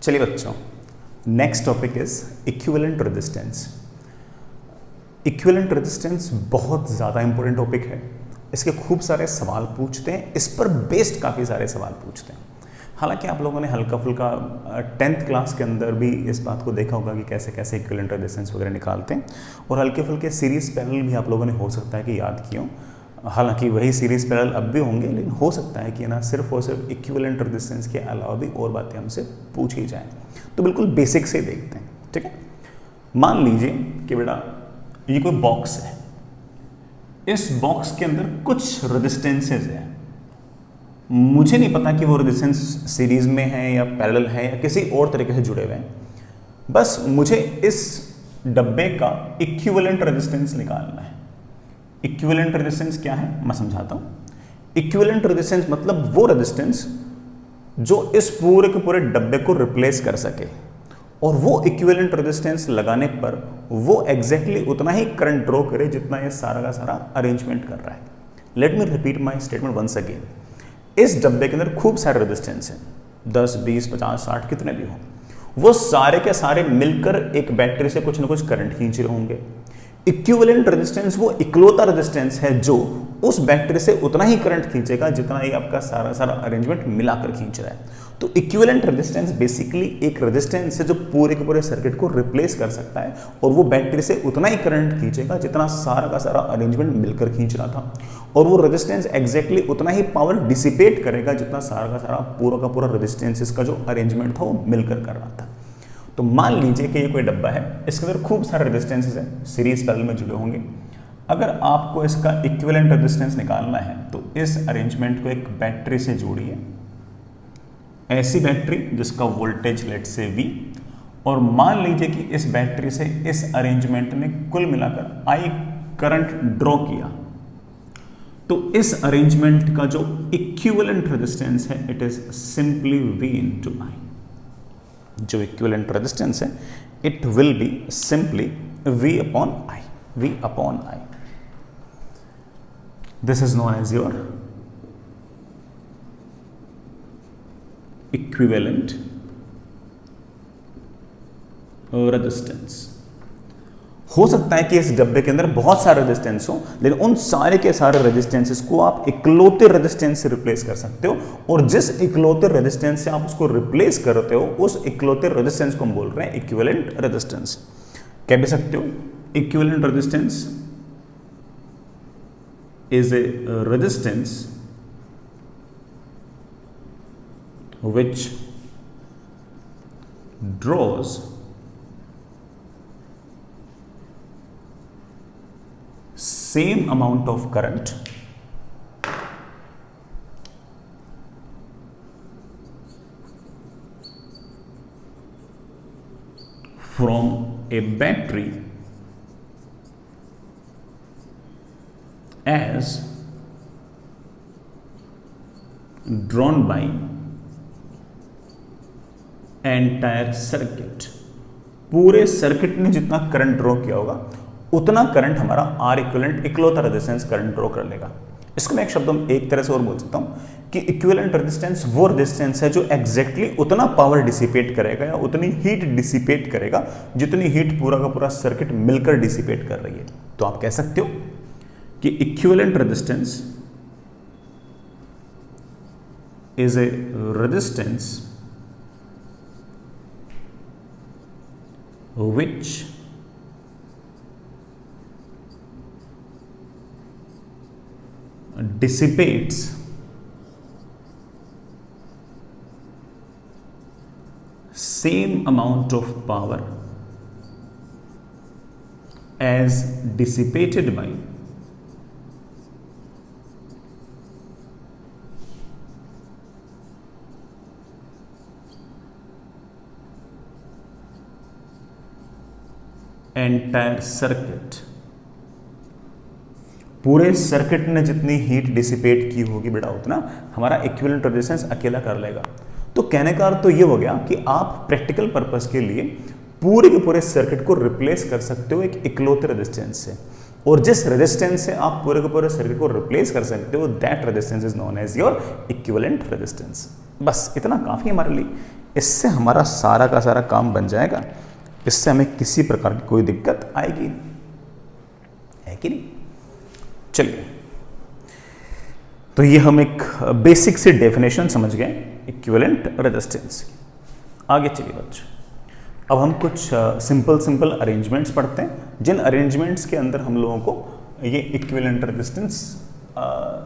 चलिए बच्चों, next topic is equivalent resistance. Equivalent resistance बहुत ज़्यादा इंपॉर्टेंट टॉपिक है। इसके खूब सारे सवाल पूछते हैं, इस पर बेस्ड काफ़ी सारे सवाल पूछते हैं। हालांकि आप लोगों ने हल्का फुल्का 10th क्लास के अंदर भी इस बात को देखा होगा कि कैसे कैसे इक्विवेलेंट रेजिस्टेंस वगैरह निकालते हैं, और हल्के फुल्के सीरीज पैरेलल भी आप लोगों ने हो सकता है कि याद किए हों। हालांकि वही सीरीज पैरेलल अब भी होंगे, लेकिन हो सकता है कि ना सिर्फ और सिर्फ इक्विवेलेंट रेजिस्टेंस के अलावा भी और बातें हमसे पूछी जाएं। तो बिल्कुल बेसिक से देखते हैं, ठीक है। मान लीजिए कि बेटा ये कोई बॉक्स है, इस बॉक्स के अंदर कुछ रेजिस्टेंसेज हैं। मुझे नहीं पता कि वो रेजिस्टेंस सीरीज में है या पैरेलल है या किसी और तरीके से जुड़े हुए हैं, बस मुझे इस डब्बे का इक्विवेलेंट रेजिस्टेंस निकालना है। इक्विवेलेंट रेजिस्टेंस क्या है मैं समझाता हूं। इक्विवेलेंट रेजिस्टेंस मतलब वो रेजिस्टेंस जो इस पूरे के पूरे डब्बे को रिप्लेस कर सके, और वो इक्विवेलेंट रेजिस्टेंस लगाने पर वो एग्जैक्टली उतना ही करंट ड्रॉ करे जितना ये सारा का सारा अरेंजमेंट कर रहा है। Let me repeat my statement once again. इस डब्बे के अंदर खूब सारे रेजिस्टेंस हैं, 10, 20, 50, 60 कितने भी हों, वो सारे के सारे मिलकर एक बैटरी से कुछ ना कुछ करंट खींच रहे होंगे। इक्विवेलेंट रेजिस्टेंस वो इकलौता रेजिस्टेंस है जो उस बैटरी से उतना ही करंट खींचेगा जितना ये आपका सारा सारा अरेंजमेंट मिलाकर खींच रहा है। तो इक्विवेलेंट रेजिस्टेंस बेसिकली एक रेजिस्टेंस है जो पूरे के पूरे सर्किट को रिप्लेस कर सकता है, और वो बैटरी से उतना ही करंट खींचेगा जितना सारा का सारा अरेंजमेंट मिलकर खींच रहा था, और वो रेजिस्टेंस एग्जैक्टली उतना ही पावर डिसिपेट करेगा जितना सारा का सारा पूरा का पूरा रेजिस्टेंस इसका जो अरेंजमेंट था वो मिलकर कर रहा था। तो मान लीजिए कि ये कोई डब्बा है, इसके अंदर खूब सारे रेजिस्टेंसेस हैं, सीरीज पैरेलल में जुड़े होंगे। अगर आपको इसका इक्विवेलेंट रेजिस्टेंस निकालना है तो इस अरेंजमेंट को एक बैटरी से जोड़िए, ऐसी बैटरी जिसका वोल्टेज लेट से V, और मान लीजिए कि इस बैटरी से इस अरेंजमेंट ने कुल मिलाकर I करंट ड्रॉ किया। तो इस अरेंजमेंट का जो इक्विवेलेंट रेजिस्टेंस है it is simply V into I। जो इक्विवेलेंट रेजिस्टेंस है it will be simply V upon I, V upon I। This is known as your equivalent resistance. हो सकता है कि इस डब्बे के अंदर बहुत सारे रेजिस्टेंस हो, लेकिन उन सारे के सारे रेजिस्टेंसेस को आप इकलौते रेजिस्टेंस से रिप्लेस कर सकते हो, और जिस इकलौते रेजिस्टेंस से आप उसको रिप्लेस करते हो उस इकलौते रेजिस्टेंस को हम बोल रहे हैं इक्विवेलेंट रेजिस्टेंस। कह भी सकते हो equivalent resistance is a resistance which draws same amount of current from a battery as drawn by entire circuit. पूरे सर्किट ने जितना करंट ड्रॉ किया होगा उतना करंट हमारा आर इक्विवेलेंट इकलौता रेजिस्टेंस करंट ड्रॉ कर लेगा। इसको मैं एक शब्दों में एक तरह से और बोल सकता हूं कि इक्विवेलेंट रेजिस्टेंस वो रेजिस्टेंस है जो एग्जैक्टली उतना पावर डिसिपेट करेगा या उतनी हीट डिसिपेट करेगा जितनी हीट पूरा का पूरा सर्किट मिलकर डिसिपेट कर रही है। तो आप कह सकते हो कि equivalent resistance is a resistance which dissipates same amount of power as dissipated by entire circuit. पूरे सर्किट ने जितनी हीट डिसिपेट की होगी बेटा उतना हमारा इक्विवेलेंट रेजिस्टेंस अकेला कर लेगा। तो कहने का अर्थ तो ये हो गया कि आप प्रैक्टिकल पर्पस के लिए पूरे के पूरे सर्किट को रिप्लेस कर सकते हो एक इकलौते रेजिस्टेंस से, और जिस रेजिस्टेंस से आप पूरे के पूरे सर्किट को रिप्लेस कर सकते हो that resistance is known as your equivalent resistance. बस इतना काफी हमारे लिए इससे हमारा सारा का सारा काम बन जाएगा, इससे हमें किसी प्रकार की कोई दिक्कत आएगी नहीं, है कि नहीं। चलिए, तो ये हम एक बेसिक सी डेफिनेशन समझ गए इक्विवेलेंट रेजिस्टेंस। आगे चलिए बच्चों, अब हम कुछ सिंपल अरेंजमेंट्स पढ़ते हैं, जिन अरेंजमेंट्स के अंदर हम लोगों को ये इक्विवेलेंट रेजिस्टेंस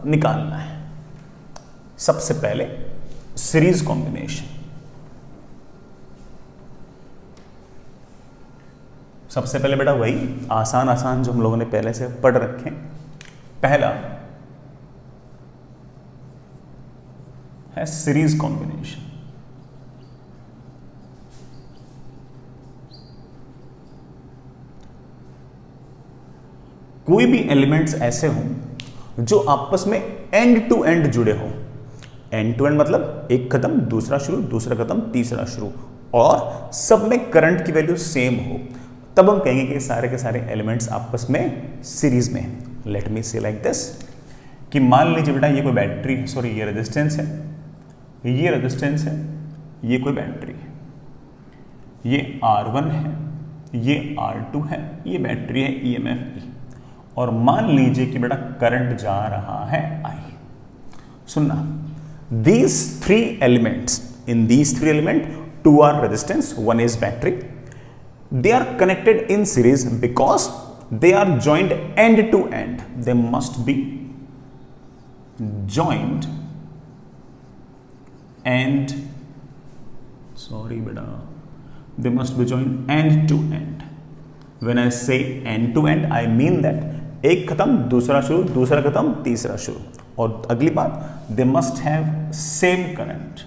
निकालना है। सबसे पहले सीरीज कॉम्बिनेशन। सबसे पहले बेटा वही आसान जो हम लोगों ने पहले से पढ़ रखे हैं। पहला है सीरीज कॉम्बिनेशन। कोई भी एलिमेंट्स ऐसे हों जो आपस में एंड टू एंड जुड़े हों। एंड टू एंड मतलब एक खत्म दूसरा शुरू, दूसरा खत्म तीसरा शुरू, और सब में करंट की वैल्यू सेम हो, तब हम कहेंगे कि सारे के सारे एलिमेंट्स आपस में सीरीज में हैं। लेट मी से लाइक दिस कि मान लीजिए बेटा ये कोई बैटरी है, सॉरी ये रेजिस्टेंस है, ये रेजिस्टेंस है, ये कोई बैटरी है, ये R1 है, ये R2 है, ये बैटरी है EMF E, और मान लीजिए कि बेटा करंट जा रहा है I। सुनना, these three elements, in these three elements, two are resistance, one is battery. They are connected in series because they are joined end to end. They must be joined and, sorry beta, they must be joined end to end. When I say end to end, I mean that एक खत्म दूसरा शुरू, दूसरा खत्म तीसरा शुरू, और अगली बात दे मस्ट हैव सेम करंट।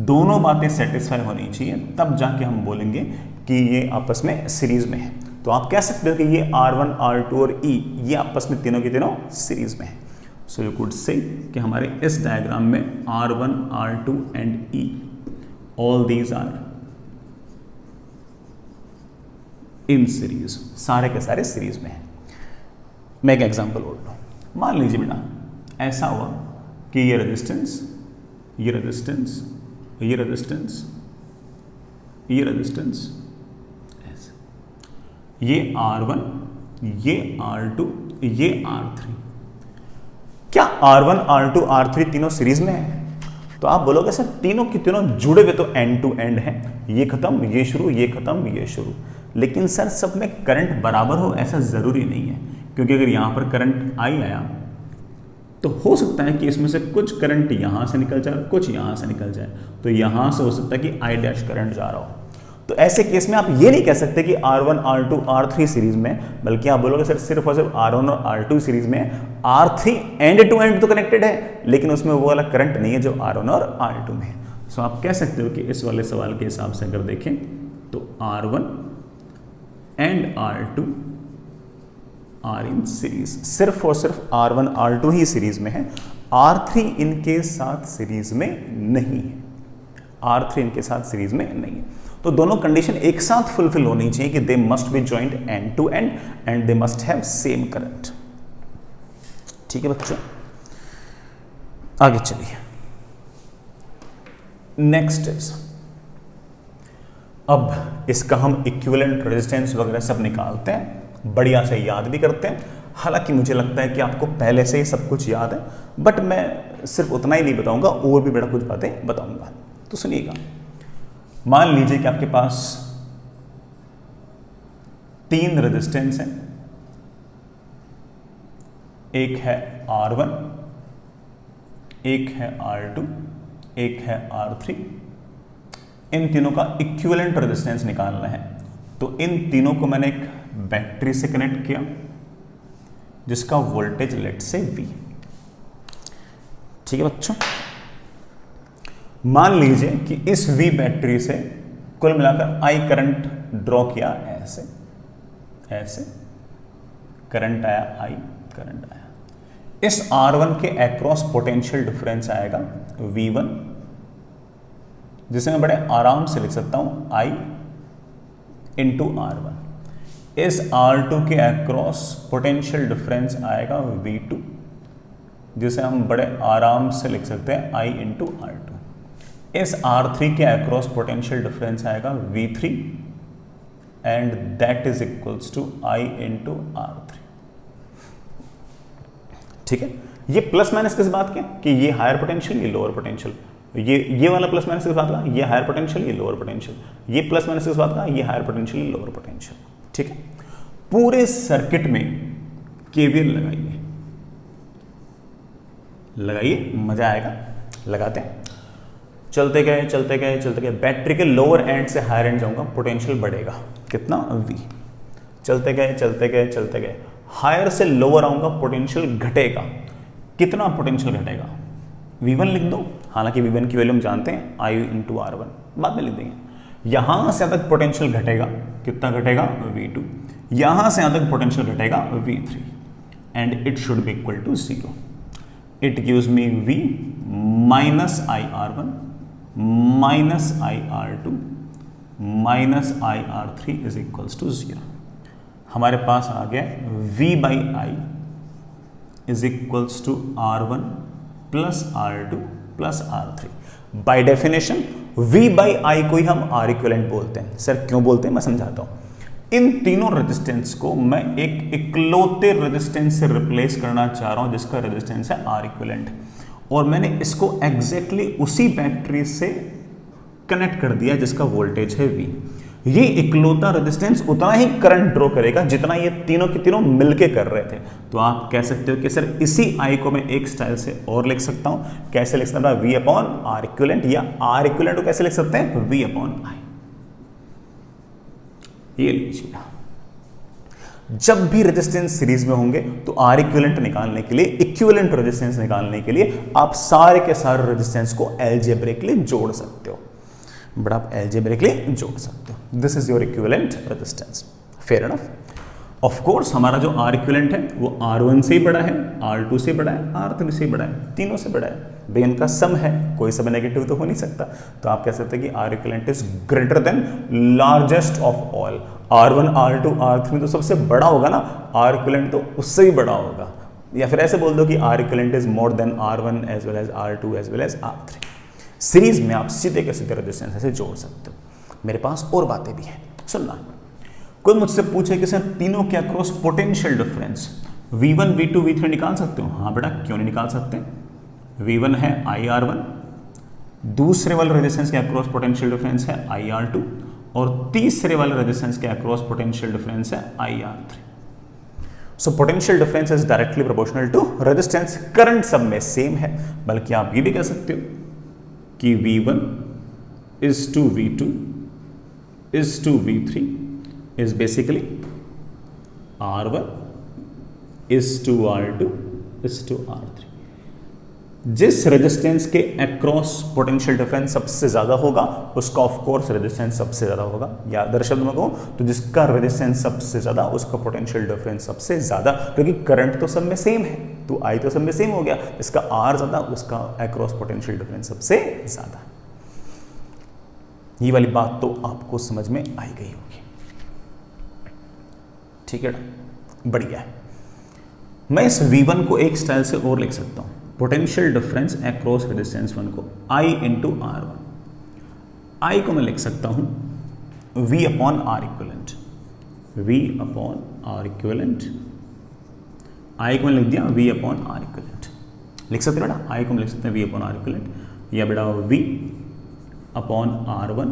दोनों बातें सेटिस्फाई होनी चाहिए, तब जाके हम बोलेंगे कि ये आपस में सीरीज में है। तो आप कह सकते हो कि ये R1, R2 और E ये आपस में तीनों के तीनों सीरीज में है। सो यू कुड से कि हमारे इस डायग्राम में R1, R2 and E, all these are in series, सारे के सारे सीरीज में है। मैं एक एग्जांपल और लूं, मान लीजिए बेटा ऐसा हुआ कि ये रेजिस्टेंस, ये रेजिस्टेंस, ये रेजिस्टेंस, ये रेजिस्टेंस, ये R1, ये R2, ये R3। क्या R1, R2, R3 तीनों सीरीज में है? तो आप बोलोगे सर तीनों की तीनों जुड़े हुए तो एंड टू एंड है, ये खत्म ये शुरू, ये खत्म ये शुरू। लेकिन सर सब में करंट बराबर हो ऐसा जरूरी नहीं है, क्योंकि अगर यहां पर करंट आई आया तो हो सकता है कि इसमें से कुछ करंट यहां से निकल जाए, कुछ यहां से निकल जाए, तो यहां से हो सकता है कि आई डैश करंट जा रहा हो। तो ऐसे केस में आप ये नहीं कह सकते कि R1, R2, R3 सीरीज में, बल्कि आप बोलोगे सर सिर्फ और सिर्फ R1 और R2 सीरीज में, R3 एंड टू एंड तो कनेक्टेड है, लेकिन उसमें वो वाला करंट नहीं है जो R1 और R2 में है। सो आप कह सकते हो कि इस वाले सवाल के हिसाब से अगर देखें तो R1 and R2 are in series, सिर्फ और सिर्फ R1, R2 ही सीरीज में है, R3 इनके साथ सीरीज में नहीं है, R3 इनके साथ सीरीज में नहीं है। तो दोनों कंडीशन एक साथ फुलफिल होनी चाहिए कि they must be joint end to end and they must have same current. ठीक है बच्चों, आगे चलिए। नेक्स्ट इज, अब इसका हम इक्विवेलेंट रेजिस्टेंस वगैरह सब निकालते हैं, बढ़िया से याद भी करते हैं। हालांकि मुझे लगता है कि आपको पहले से ही सब कुछ याद है, बट मैं सिर्फ उतना ही नहीं बताऊंगा, और भी बड़ा कुछ बातें बताऊंगा। तो सुनिएगा, मान लीजिए कि आपके पास 3 रेजिस्टेंस हैं, एक है R1, एक है R2, एक है R3। इन तीनों का इक्विवेलेंट रेजिस्टेंस निकालना है। तो इन तीनों को मैंने एक बैटरी से कनेक्ट किया जिसका वोल्टेज लेट से V। ठीक है बच्चों, मान लीजिए कि इस V बैटरी से कुल मिलाकर I करंट ड्रॉ किया, ऐसे ऐसे करंट आया, I करंट आया। इस R1 के अक्रॉस पोटेंशियल डिफरेंस आएगा V1, जिसे मैं बड़े आराम से लिख सकता हूं I इंटू R1। इस R2 के अक्रॉस पोटेंशियल डिफरेंस आएगा V2, जिसे हम बड़े आराम से लिख सकते हैं I इंटू R2। इस R3 के अक्रॉस पोटेंशियल डिफरेंस आएगा V3 and that is equals to I into R3। ठीक है, ये प्लस माइनस किस बात के कि ये हायर पोटेंशियल ये लोअर पोटेंशियल, ये वाला प्लस माइनस किस बात का, ये हायर पोटेंशियल ये लोअर पोटेंशियल, ये प्लस माइनस किस बात का, ये हायर पोटेंशियल ये लोअर पोटेंशियल। ठीक है, पूरे सर्किट में केवीएल लगाइए, मजा आएगा। लगाते हैं, चलते गए, बैटरी के लोअर एंड से हायर एंड जाऊंगा, पोटेंशियल बढ़ेगा कितना V। चलते गए, हायर से लोअर आऊंगा, पोटेंशियल घटेगा, कितना पोटेंशियल घटेगा, V1 लिख दो। हालांकि V1 की वैल्यू हम जानते हैं I इंटू R1, बाद में लिख देंगे। यहां से तक पोटेंशियल घटेगा, कितना घटेगा, V2। यहां से तक पोटेंशियल घटेगा V3 and it should be equal to 0। It gives me V minus IR1 minus IR2 minus IR3 is equals to 0। हमारे पास आ गया V by I is equals to R1 plus R2 plus R3। By definition V by I को ही हम R equivalent बोलते हैं। Sir क्यों बोलते हैं, मैं समझाता हूं। इन तीनों रेजिस्टेंस को मैं एक इकलौते रेजिस्टेंस से रिप्लेस करना चाह रहा हूं जिसका रेजिस्टेंस है R इक्विवेलेंट, और मैंने इसको एग्जैक्टली उसी बैटरी से कनेक्ट कर दिया जिसका वोल्टेज है V। ये इकलौता रेजिस्टेंस उतना ही करंट ड्रॉ करेगा जितना ये तीनों के तीनों मिलके कर रहे थे। तो आप कह सकते हो कि सर इसी I को मैं एक स्टाइल से और लिख सकता हूं। कैसे लिख सकता हूं, V अपॉन R इक्विवेलेंट, या R इक्विवेलेंट को कैसे लिख सकते हैं, V अपॉन I। ये लीजिए, जब भी रेजिस्टेंस सीरीज में होंगे तो R इक्विवेलेंट निकालने के लिए, इक्विवेलेंट रेजिस्टेंस निकालने के लिए आप सारे के सारे रेजिस्टेंस को अलजेब्रिकली जोड़ सकते हो, बट आप अलजेब्रिकली जोड़ सकते हो। This is your equivalent resistance, fair enough. Of course हमारा जो R इक्विवेलेंट है वो R1 से ही बड़ा है, R2 से बड़ा है, R3 से बड़ा है, तीनों से बड़ा है। भाई इनका सम है, कोई सम नेगेटिव तो हो नहीं सकता। तो आप कह सकते हैं कि R equivalent is greater than largest of all. R1 R2 R3 तो सबसे बड़ा होगा ना, R इक्विवेलेंट तो उससे ही बड़ा होगा। या फिर ऐसे बोल दो कि R equivalent is more than R1 as well as R2 as well as R3। Series में आप सीधे के सीधे रेजिस्टेंस ऐसे जोड़ सकते हो। मेरे पास और बातें भी हैं, सुनना। कोई मुझसे पूछे कि सर तीनों के across potential difference V1 V2 V3 निकाल सकते हो? हाँ बेटा, क्यों नहीं निकाल सकते। V1 है IR1, दूसरे वाले रेजिस्टेंस के अक्रॉस पोटेंशियल डिफरेंस है IR2, और तीसरे वाले रेजिस्टेंस के अक्रॉस पोटेंशियल डिफरेंस है IR3। So potential difference is directly proportional to resistance. Current सब में सेम है, बल्कि आप ये भी कह सकते हो कि V1 is to V2 is to V3 is basically R1 is to R2 is to R3। जिस रेजिस्टेंस के अक्रॉस पोटेंशियल डिफरेंस सबसे ज्यादा होगा उसका ऑफ कोर्स रेजिस्टेंस सबसे ज्यादा होगा, या अदर शब्द में कहूं तो जिसका रेजिस्टेंस सबसे ज्यादा उसका पोटेंशियल डिफरेंस सबसे ज्यादा, क्योंकि करंट तो सब में सेम है, तो I तो सब में सेम हो गया, इसका R ज्यादा उसका अक्रॉस पोटेंशियल डिफरेंस सबसे ज्यादा। ये वाली बात तो आपको समझ में आई गई होगी, ठीक है ना, बढ़िया है। मैं इस V1 को एक स्टाइल से और लिख सकता हूं, पोटेंशियल डिफरेंस अक्रॉस रेजिस्टेंस 1 को I इंटू R1। I को मैं लिख सकता हूं V upon R equivalent, V upon R equivalent. I को मैं लिख दिया V अपॉन R इक्विवेलेंट। लिख सकते बेटा, I को हम लिख सकते हैं V अपॉन R इक्विवेलेंट, या बेटा V upon R1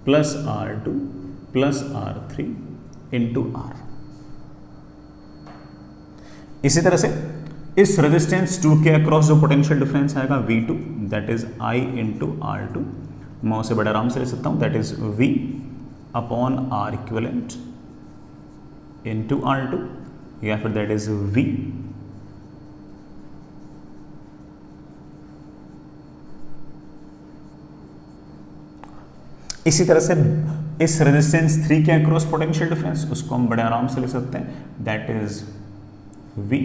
plus R2 plus R3 into R। इसी तरह से इस रेजिस्टेंस 2 के अक्रॉस जो पोटेंशियल डिफरेंस आएगा V2, that is I into R2, मैं उसे बड़े आराम से ले सकता हूं, that is V upon R equivalent into R2, या फिर दैट इज V इसी तरह से इस रेजिस्टेंस 3 के अक्रॉस पोटेंशियल डिफरेंस उसको हम बड़े आराम से लिख सकते हैं, that is V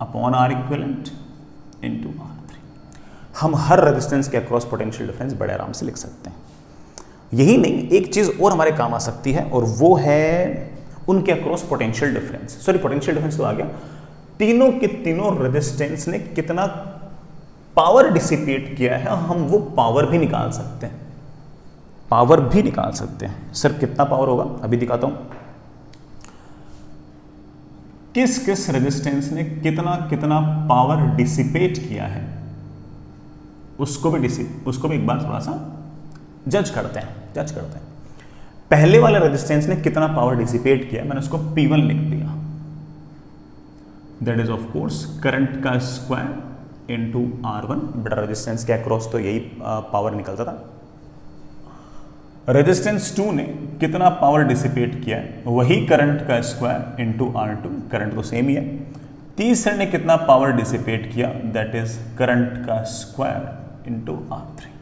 upon R equivalent into R3। हम हर रेजिस्टेंस के अक्रॉस पोटेंशियल डिफरेंस बड़े आराम से लिख सकते हैं। यही नहीं, एक चीज और हमारे काम आ सकती है, और वो है उनके across potential difference. Sorry, potential difference तो आ गया, तीनों के तीनों रेजिस्टेंस ने कितना पावर डिसिपेट किया है, हम वो पावर भी निकाल सकते हैं, पावर भी निकाल सकते हैं। सर कितना पावर होगा, अभी दिखाता हूं। किस किस रेजिस्टेंस ने कितना कितना पावर डिसिपेट किया है, उसको भी एक बार थोड़ा सा जज करते हैं। पहले वाले रेजिस्टेंस ने कितना पावर डिसिपेट किया, मैंने उसको P1 लिख दिया, that is of course current का स्क्वायर इनटू R1, बड़ा रेजिस्टेंस के अक्रॉस तो यही पावर निकलता था। रेजिस्टेंस 2 ने कितना पावर डिसिपेट किया है, वही करंट का स्क्वायर इनटू R2, करंट तो सेम ही है। तीसरे ने कितना पावर डिसिपेट किया, दैट इज करंट का स्क्वायर इनटू R3।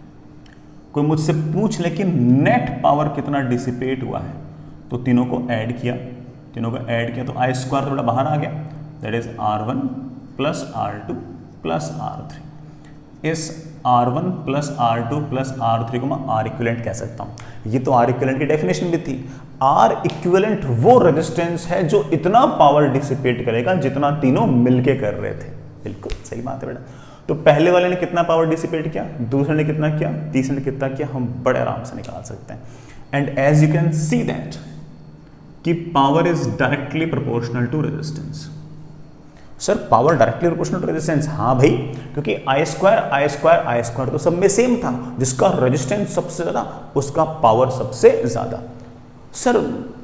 कोई मुझसे पूछ ले कि नेट पावर कितना डिसिपेट हुआ है, तो तीनों को ऐड किया तो I स्क्वायर थोड़ा बाहर आ गया, that is R1 plus R2 plus R3। इस R1 plus R2 plus R3 को मैं R इक्विवेलेंट कह सकता हूं। ये तो R इक्विवेलेंट की डेफिनेशन भी थी। R इक्विवेलेंट वो रेजिस्टेंस है जो इतना पावर डिसिपेट करेगा जितना तीनों मिलके कर रहे थे। बिल्कुल सही बात है बेटा। तो पहले वाले ने कितना पावर डिसिपेट किया, दूसरे ने कितना किया, तीसरे ने कितना किया, हम बड़े आराम से निकाल सकते हैं। And as you can see that कि power is directly proportional to resistance. Sir power directly proportional to resistance, हाँ भाई, क्योंकि I स्क्वायर तो सब में सेम था, जिसका रेजिस्टेंस सबसे ज्यादा उसका पावर सबसे ज्यादा। सर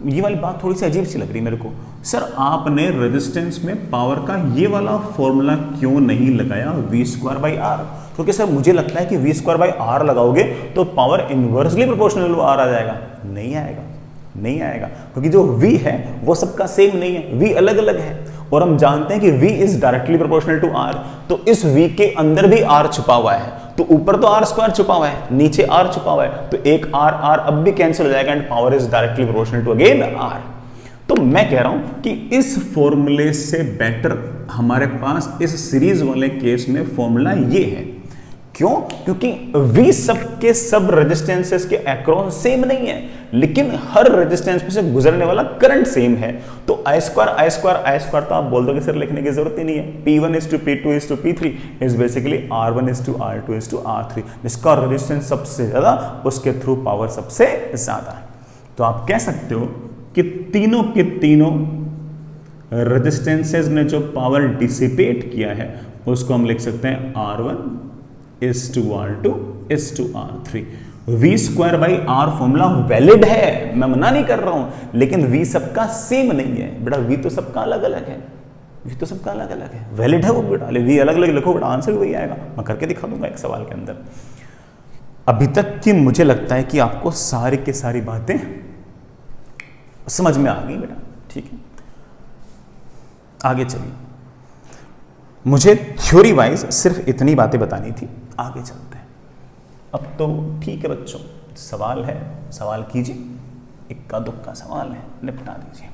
ये वाली बात थोड़ी सी अजीब सी लग रही मेरे को। सर आपने रेजिस्टेंस में पावर का ये वाला फॉर्मूला क्यों नहीं लगाया V स्क्वायर बाई आर? क्योंकि सर मुझे लगता है कि V स्क्वायर बाई आर लगाओगे तो power inversely proportional to R आ जाएगा। नहीं आएगा क्योंकि जो V है वो सबका सेम नहीं है, V अलग अलग है। और हम जानते हैं कि V is directly proportional to R, तो इस V के अंदर भी R छुपा हुआ है। तो ऊपर तो R स्क्वायर छुपा हुआ है, नीचे R छुपा हुआ है, तो एक R अब भी कैंसिल हो जाएगा and power is directly proportional to again R। तो मैं कह रहा हूं कि इस फॉर्मूले से बेटर हमारे पास इस सीरीज वाले केस में फॉर्मूला ये है। क्यों? क्योंकि V सब के सब रेजिस्टेंसेस के अक्रॉस सेम नहीं है, लेकिन हर रेजिस्टेंस में से गुजरने वाला करंट सेम है। तो I स्क्वायर तो आप बोल दोगे सर लिखने की जरूरत ही नहीं है। P1 is to P2 is to P3 is basically R1 is to R2 is to R3, जिसका रेजिस्टेंस सबसे ज्यादा उसके थ्रू पावर सबसे ज्यादा है। तो आप कह सकते हो कि तीनों के तीनों रेजिस्टेंसेस ने जो पावर डिसिपेट किया है उसको हम लिख सकते हैं R1 is to R2 is to R3। V square by R formula valid है, मैं मना नहीं कर रहा हूं, लेकिन V सबका सेम नहीं है बेटा। V तो सबका अलग अलग है, वैलिड है वो बेटा। V अलग अलग लिखो बेटा, आंसर भी वही आएगा। मैं करके दिखा दूंगा एक सवाल के अंदर। अभी तक की मुझे लगता है कि आपको सारी की सारी बातें समझ में आ गई बेटा, ठीक है। आगे चलिए, मुझे थ्योरी वाइज सिर्फ इतनी बातें बतानी थी, आगे चलते हैं। अब तो ठीक है बच्चों, सवाल है, सवाल कीजिए। इक्का दुक्का सवाल है, निपटा दीजिए।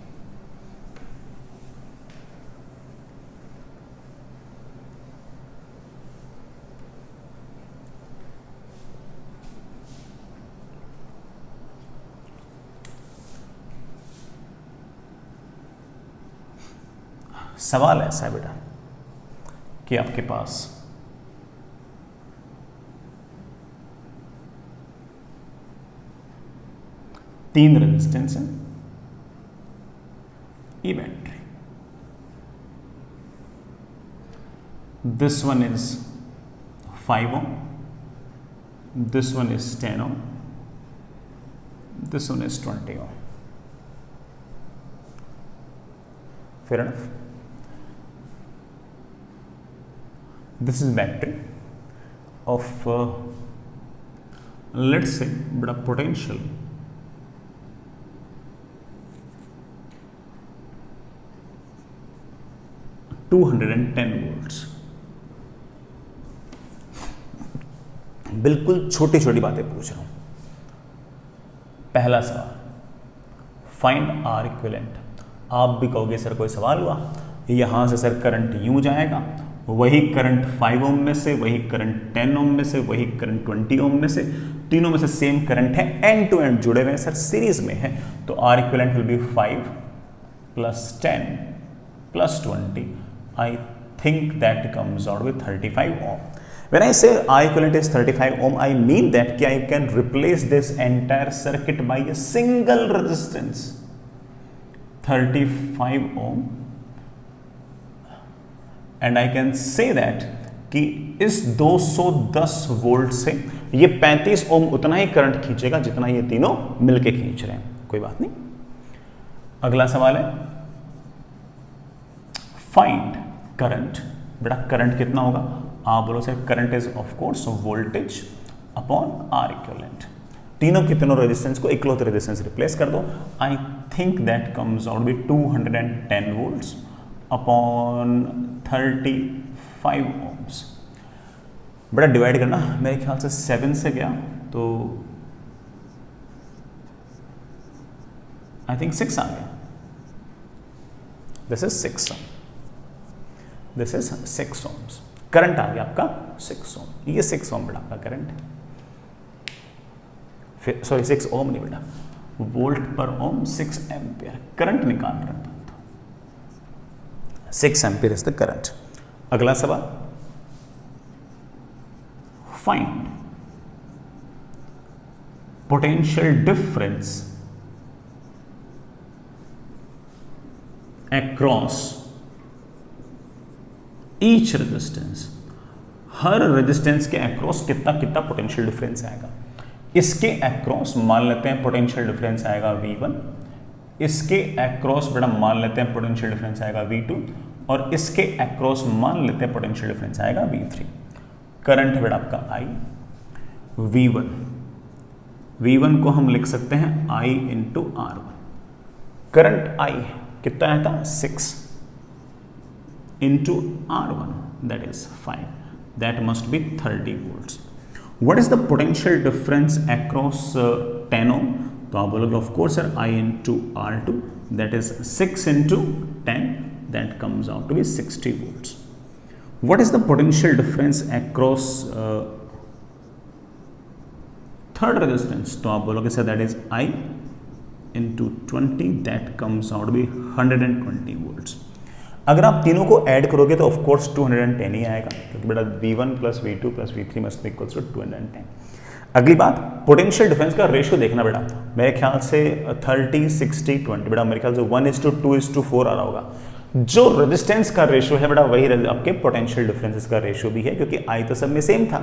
सवाल ऐसा है बेटा कि आपके पास तीन रेजिस्टेंस है, ये battery, this one is 5 ohm, this one is 10 ohm, this one is 20 ohm। Fair enough? This is battery of let's say बड़ा potential 210 volts। बिल्कुल छोटी छोटी बातें पूछ रहा हूं। पहला सवाल, फाइंड आर इक्विवेलेंट। आप भी कहोगे सर कोई सवाल हुआ, यहां से सर करंट यूं जाएगा, वही करंट 5 ohm में से, वही करंट 10 ohm में से, वही करंट 20 ohm में से, तीनों में से सेम करंट है, एंड टू एंड जुड़े हुए हैं सर, सीरीज में है। तो R equivalent will be 5 + 10 + 20। I think that comes out with 35 ohm। When I say I equivalent is 35 ohm, I mean that I can replace this entire circuit by a single resistance 35 ohm, and I can say that कि इस 210 volt से ये 35 ओम उतना ही current खींचेगा जितना ये तीनों मिलके खींच रहे हैं। कोई बात नहीं। अगला सवाल है फाइंड करंट। बेटा करंट कितना होगा? आप बोलो sir current is of course voltage upon R equivalent. तीनों के तीनों रेजिस्टेंस को इक्वल रेजिस्टेंस रिप्लेस कर दो। I think that comes out be 210 volts upon 35 ohms. बड़ा डिवाइड करना, मेरे ख्याल से 7 से गया तो आई थिंक 6 आ गया। This is 6 ohm, this is 6 ohms. Current आ गया आपका 6 ओम। ये 6 ओम बेटा आपका करंट है, फिर सॉरी 6 ओम नहीं बेटा, वोल्ट पर ओम 6 एम्पियर करंट निकाल रहे हैं। 6 एम्पियर इज द करंट। अगला सवाल find potential difference across each resistance। हर रेजिस्टेंस के अक्रॉस कितना कितना पोटेंशियल डिफरेंस आएगा। इसके अक्रॉस मान लेते हैं पोटेंशियल डिफरेंस आएगा V1, इसके अक्रॉस बेटा मान लेते हैं पोटेंशियल डिफरेंस आएगा V2, और इसके अक्रॉस मान लेते हैं पोटेंशियल डिफरेंस आएगा V3। करंट बेटा आपका I, V1 को हम लिख सकते हैं I into R1। Current I कितना आया था 6 into R1 that is 5, that must be 30 volts. What is the potential difference across 10 ohm? तो आप बोलोगे of course sir I into R2 that is 6 into 10 that comes out to be 60 volts. What is the potential difference across third resistance? तो आप बोलोगे sir that is I into 20 that comes out to be 120 volts। अगर आप तीनों को add करोगे तो of course 210 ही आएगा, क्योंकि बेटा V1 plus V2 plus V3 must be equals to 210। अगली बात पोटेंशियल डिफरेंस का रेशियो देखना बेटा, मेरे ख्याल से 30 60 20 बेटा मेरे ख्याल से 1:2:4 आ रहा होगा। जो रेजिस्टेंस का रेशियो है बेटा वही आपके पोटेंशियल डिफरेंसेस का रेशियो भी है, क्योंकि I तो सब में सेम था,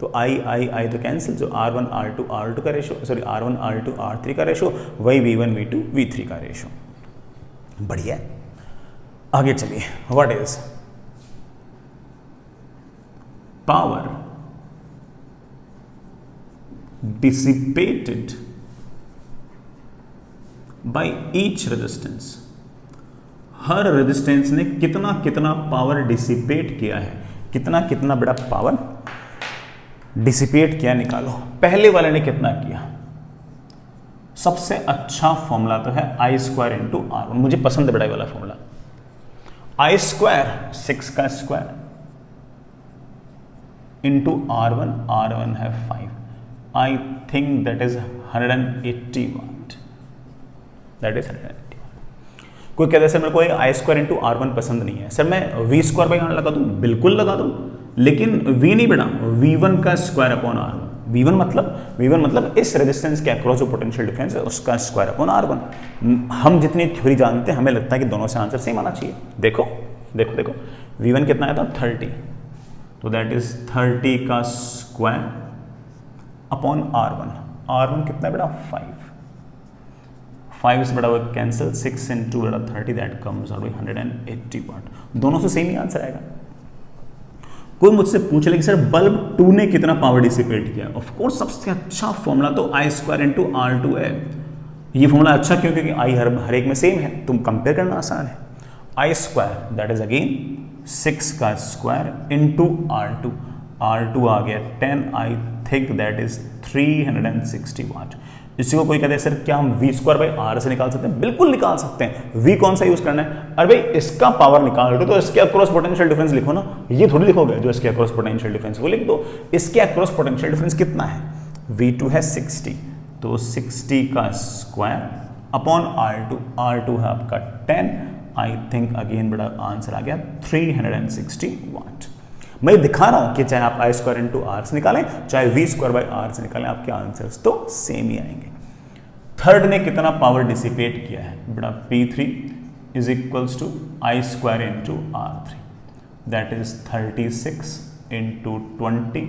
तो I तो कैंसिल। जो R1 R2 का ratio, sorry R1 R2 R3 का रेशियो, वही V1 V2 V3 का रेशियो। बढ़िया, आगे चलिए। What is power dissipated by each resistance. Her resistance ने कितना कितना पावर डिसिपेट किया है, कितना कितना बड़ा पावर डिसिपेट किया निकालो। पहले वाले ने कितना किया? सबसे अच्छा फॉर्मूला तो है I² इंटू R1। मुझे पसंद है बड़ा वाला फॉर्मूला। I² 6 का स्क्वायर इंटू R1 है 5। I think that is 180 watt, that is 180 watt. कोई कहता है सर मेरे को I² इंटू R1 पसंद नहीं है, सर मैं V² बाई R लगा दूं? बिल्कुल लगा दूं, लेकिन V नहीं बेटा, V1 का स्क्वायर अपॉन R1। V1 मतलब इस रेजिस्टेंस के अक्रॉस जो पोटेंशियल डिफरेंस है उसका स्क्वायर अपॉन R1। हम जितनी थ्योरी जानते हैं हमें लगता है कि दोनों से आंसर सेम आना चाहिए। देखो देखो देखो, V1 कितना आया था 30, तो दैट इज 30 का स्क्वायर अपॉन R1 कितना बेटा 5 से बड़ा हुआ कैंसिल, 6 इंटू बेटा 30 दैट कम्स आउट 180 वाट। दोनों से सेम ही आंसर आएगा। कोई मुझसे पूछ ले कि सर बल्ब 2 ने कितना पावर डिसिपेट किया? ऑफ कोर्स सबसे अच्छा फॉर्मूला तो I² इंटू R2 है। ये फॉर्मूला अच्छा क्यों? क्योंकि I हर एक में सेम है, तुम कंपेयर करना आसान है। I² दैट इज अगेन 6 का स्क्वायर इंटू R2 आ गया 10, आई थिंक दैट इज 360 वाट। इसी को कोई कहते हैं सर क्या हम V² बाई R से निकाल सकते हैं? बिल्कुल निकाल सकते हैं। V कौन सा यूज करना है? अरे भाई इसका पावर निकाल दो तो इसके अक्रॉस पोटेंशियल डिफरेंस लिखो ना, ये थोड़ी लिखोगे जो इसके अक्रॉस पोटेंशियल डिफरेंस वो लिख दो। इसके अक्रॉस पोटेंशियल डिफरेंस कितना है? V2 है 60, तो 60 का स्क्वायर अपॉन R2 है आपका 10, आई थिंक अगेन बड़ा आंसर आ गया 360 वाट। मैं दिखा रहा हूं कि चाहे आप आई स्क्वायर इंटू आर से निकालें, चाहे वी स्क्वायर बाई आर से निकालें, आपके आंसर्स तो सेम ही आएंगे। थर्ड ने कितना पावर डिसिपेट किया है बेटा, P3 is equals to I square into R3, that is 36 into 20,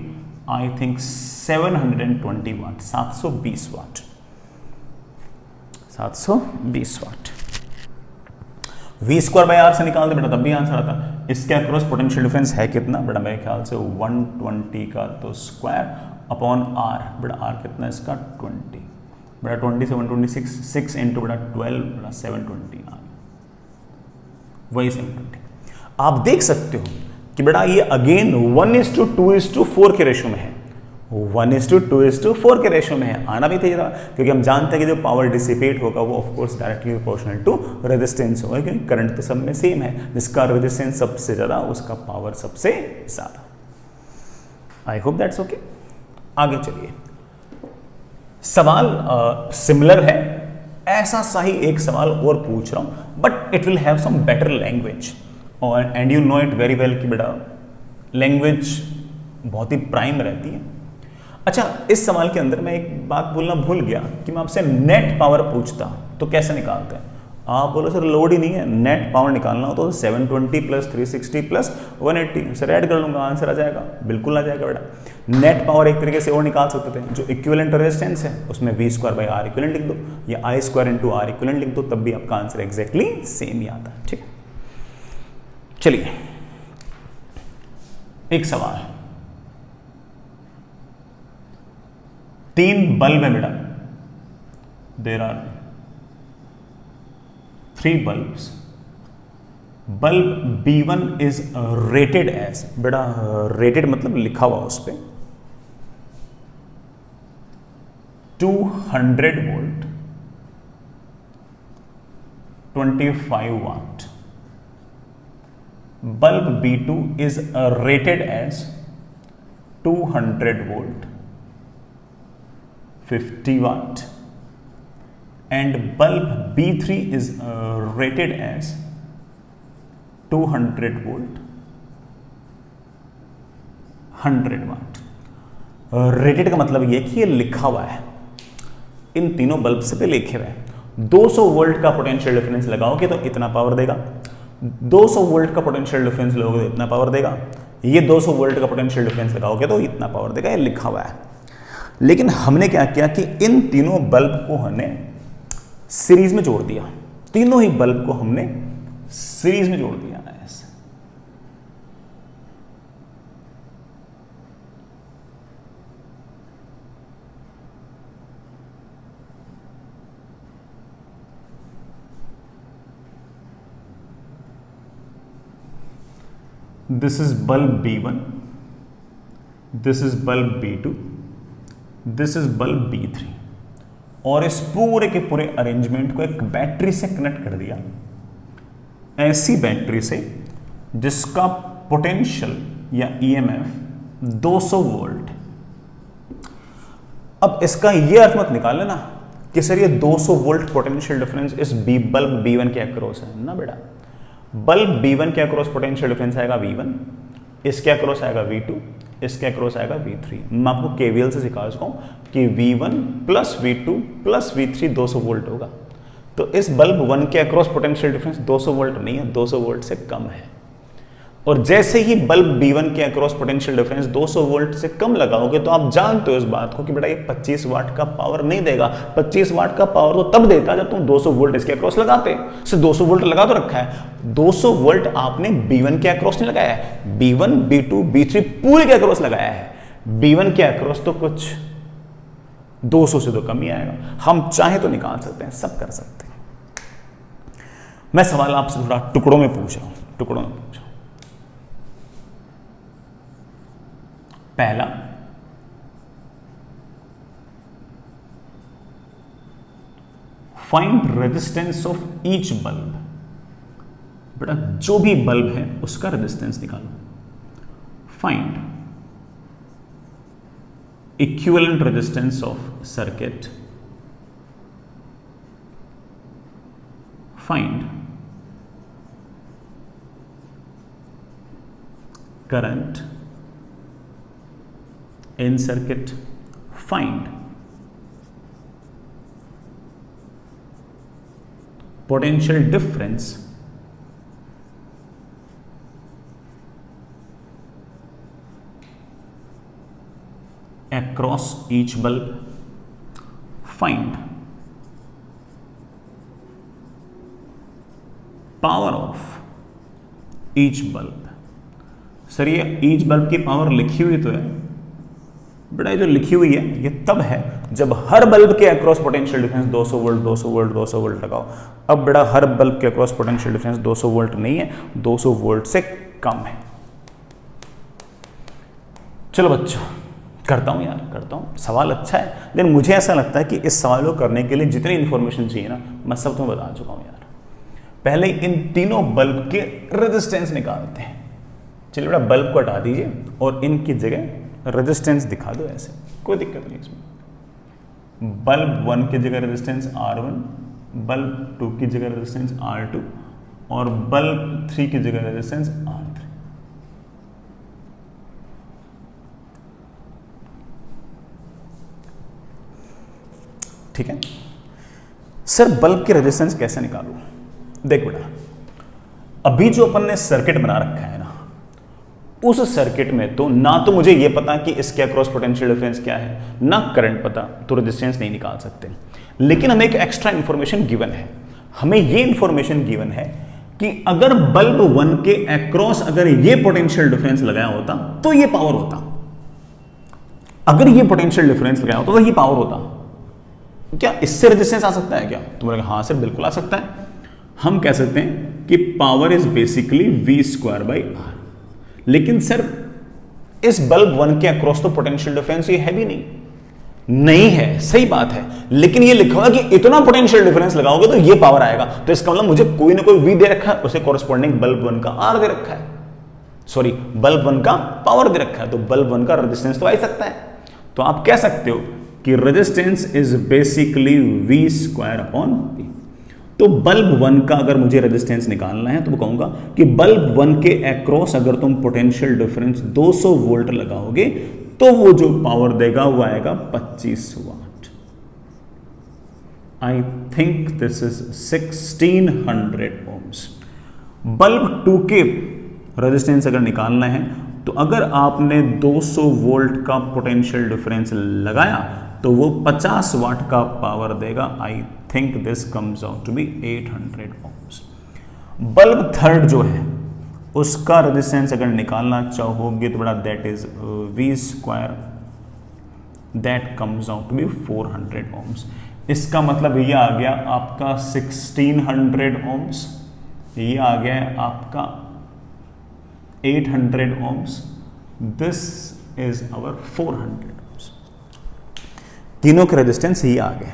I think 720 watt, 720 watt, 720 watt. V square by R से निकालते बेटा तब भी आंसर आता। इसके अक्रॉस पोटेंशियल डिफरेंस है कितना बेटा, मेरे ख्याल से 120 का तो स्क्वायर अपॉन आर, बेटा आर कितना इसका 20, बेटा 20 से 126, 6 इंटू बेटा 12, बेटा 720 आर, वही 720। आप देख सकते हो कि बेटा ये अगेन 1:2:4 के रेशियो में है, 1:2:4 के रेशियो में है, आना भी चाहिए था, क्योंकि हम जानते हैं कि जो पावर डिसिपेट होगा वो of course directly proportional to resistance होगा, क्योंकि करंट तो सब में सेम है, जिसका रेजिस्टेंस सबसे ज्यादा उसका पावर सबसे ज्यादा। I hope that's okay. आगे चलिए, सवाल सिमिलर है, ऐसा सा ही एक सवाल और पूछ रहा हूं, but it will have some better language, और and you know it very well कि बेटा लैंग्वेज बहुत ही प्राइम रहती है। अच्छा, इस सवाल के अंदर मैं एक बात बोलना भूल गया कि मैं आपसे नेट पावर पूछता तो कैसे निकालते हैं। आप बोलो सर लोड ही नहीं है, नेट पावर निकालना हो तो 720 प्लस 360 प्लस 180 सर ऐड कर लूंगा, आंसर आ जाएगा, बिल्कुल आ जाएगा बेटा। नेट पावर एक तरीके से और निकाल सकते थे, जो इक्विवेलेंट रेजिस्टेंस है उसमें V square by R equivalent लिख दो, या I square into R equivalent लिख दो, तब भी आपका आंसर एग्जैक्टली सेम ही आता है। ठीक है, चलिए एक सवाल, 3 बल्ब है बेटा, there are 3 bulbs, bulb B1 is rated as, बेटा रेटेड मतलब लिखा हुआ उस पर 200 volt 25 watt, bulb B2 is rated as 200 volt 50 watt, and bulb B3 is rated as 200 volt 100 watt। Rated का मतलब ये कि ये लिखा हुआ है, इन तीनों बल्ब से पे लिखे हुए हैं। 200 वोल्ट का पोटेंशियल डिफरेंस लगाओगे तो इतना पावर देगा, 200 वोल्ट का पोटेंशियल डिफरेंस लगाओगे तो इतना पावर देगा, ये 200 वोल्ट का पोटेंशियल डिफरेंस लगाओगे तो इतना पावर देगा, ये लिखा हुआ है। लेकिन हमने क्या किया कि इन तीनों बल्ब को हमने सीरीज में जोड़ दिया, तीनों ही बल्ब को हमने सीरीज में जोड़ दिया ऐसे। This is bulb B1, this is bulb B2, this is bulb B3, और इस पूरे के पूरे अरेंजमेंट को एक बैटरी से कनेक्ट कर दिया, ऐसी बैटरी से जिसका पोटेंशियल या ईएमएफ 200 वोल्ट। अब इसका ये अर्थ मत निकाल लेना कि सर ये 200 वोल्ट पोटेंशियल डिफरेंस इस बल्ब B1 के अक्रॉस है ना बेटा। बल्ब B1 के अक्रॉस पोटेंशियल डिफरेंस आएगा V1, इसके अक्रॉस आएगा V2, इसके अक्रॉस आएगा V3। मैं आपको KVL से सिखा चुका हूं कि V1 plus V2 plus V3 200 volt होगा। तो इस बल्ब 1 के अक्रॉस पोटेंशियल डिफरेंस 200 वोल्ट नहीं है, 200 वोल्ट से कम है। और जैसे ही बल्ब B1 के अक्रॉस पोटेंशियल डिफरेंस 200 वोल्ट से कम लगाओगे तो आप जानते हो इस बात को कि बेटा ये 25 वाट का पावर नहीं देगा। 25 वाट का पावर तो तब देता जब तुम 200 वोल्ट इसके अक्रॉस लगाते। सिर्फ 200 वोल्ट लगा तो रखा है, 200 वोल्ट आपने B1 के अक्रॉस नहीं लगाया है, B1 B2 B3 पूरे के अक्रॉस लगाया है। B1 के अक्रॉस तो कुछ 200 से तो कम ही आएगा। हम चाहे तो निकाल सकते हैं, सब कर सकते हैं। मैं सवाल आपसे थोड़ा टुकड़ों में पूछ रहा हूं, टुकड़ों में पूछ रहा हूं। पहला, find resistance of each bulb. बेटा जो भी बल्ब है उसका रेजिस्टेंस निकालो। Find equivalent resistance of circuit. Find current in circuit find potential difference across each bulb, find power of each bulb. Sir ये each bulb की पावर लिखी हुई तो है बेटा, ये जो लिखी हुई है ये तब है जब हर बल्ब के across potential difference 200 volt 200 volt 200 volt लगाओ। अब बेटा हर बल्ब के अक्रॉस पोटेंशियल डिफरेंस 200 वोल्ट नहीं है, 200 वोल्ट से कम है। चलो बच्चों करता हूँ यार, करता हूँ। सवाल अच्छा है, लेकिन मुझे ऐसा लगता है कि इस सवाल को करने के लिए जितनी इन्फॉर्मेशन चाहिए ना, मैं सब तुम्हें बता चुका हूँ यार। पहले इन तीनों बल्ब के रेजिस्टेंस निकालते हैं। चलिए बेटा बल्ब को हटा दीजिए और इनकी जगह रेजिस्टेंस दिखा दो ऐसे, कोई दिक्कत नहीं इसमें। बल्ब 1 की जगह रेजिस्टेंस R1, बल्ब 2 की जगह रेजिस्टेंस R2 और बल्ब 3 की जगह रेजिस्टेंस R3। ठीक है सर, बल्ब की रेजिस्टेंस कैसे निकालूं? देख बेटा, अभी जो अपन ने सर्किट बना रखा है ना, उस सर्किट में तो ना तो मुझे ये पता कि इसके अक्रॉस पोटेंशियल डिफरेंस क्या है, ना करंट पता, तो रेजिस्टेंस नहीं निकाल सकते। लेकिन हमें एक एक्स्ट्रा इंफॉर्मेशन गिवन है। हमें ये इंफॉर्मेशन गिवन है कि अगर बल्ब 1 के अक्रॉस अगर ये पोटेंशियल डिफरेंस लगाया होता तो ये पावर होता। अगर ये पोटेंशियल डिफरेंस लगाया होता तो ये पावर होता। क्या इससे रेजिस्टेंस आ सकता है क्या? तुम्हारे हाँ सर बिल्कुल आ सकता है। हम कह सकते हैं कि पावर इज बेसिकली v²/r। लेकिन सर इस बल्ब 1 के अक्रॉस तो पोटेंशियल डिफरेंस ये है भी नहीं है, सही बात है, लेकिन ये लिखा हुआ कि इतना पोटेंशियल डिफरेंस लगाओगे तो ये पावर आएगा। तो इसका मतलब मुझे कोई ना कोई v दे रखा है, उसे कॉरेस्पॉन्डिंग बल्ब 1 का r दे रखा है, सॉरी बल्ब 1 का पावर दे रखा है, तो बल्ब 1 का रेजिस्टेंस तो आ ही सकता है। तो आप कह सकते हो कि रेजिस्टेंस इज बेसिकली v²/p। तो बल्ब 1 का अगर मुझे रेजिस्टेंस निकालना है तो मैं कहूंगा कि बल्ब 1 के अक्रॉस अगर तुम पोटेंशियल डिफरेंस 200 वोल्ट लगाओगे तो वो जो पावर देगा वो आएगा 25 watt. I think this is 1600 ohms। Bulb 2 के रेजिस्टेंस अगर निकालना है तो अगर आपने 200 वोल्ट का पोटेंशियल डिफरेंस लगाया तो वो 50 वाट का पावर देगा। I think this comes out to be 800 ohms। Bulb 3 जो है उसका रेजिस्टेंस अगर निकालना चाहोगे तो बड़ा that is v², that comes out to be 400 ohms। इसका मतलब ये आ गया आपका 1600 ohms, ये आ गया आपका 800 ohms, this is our 400 ohms। तीनों के रेजिस्टेंस ये आ गए।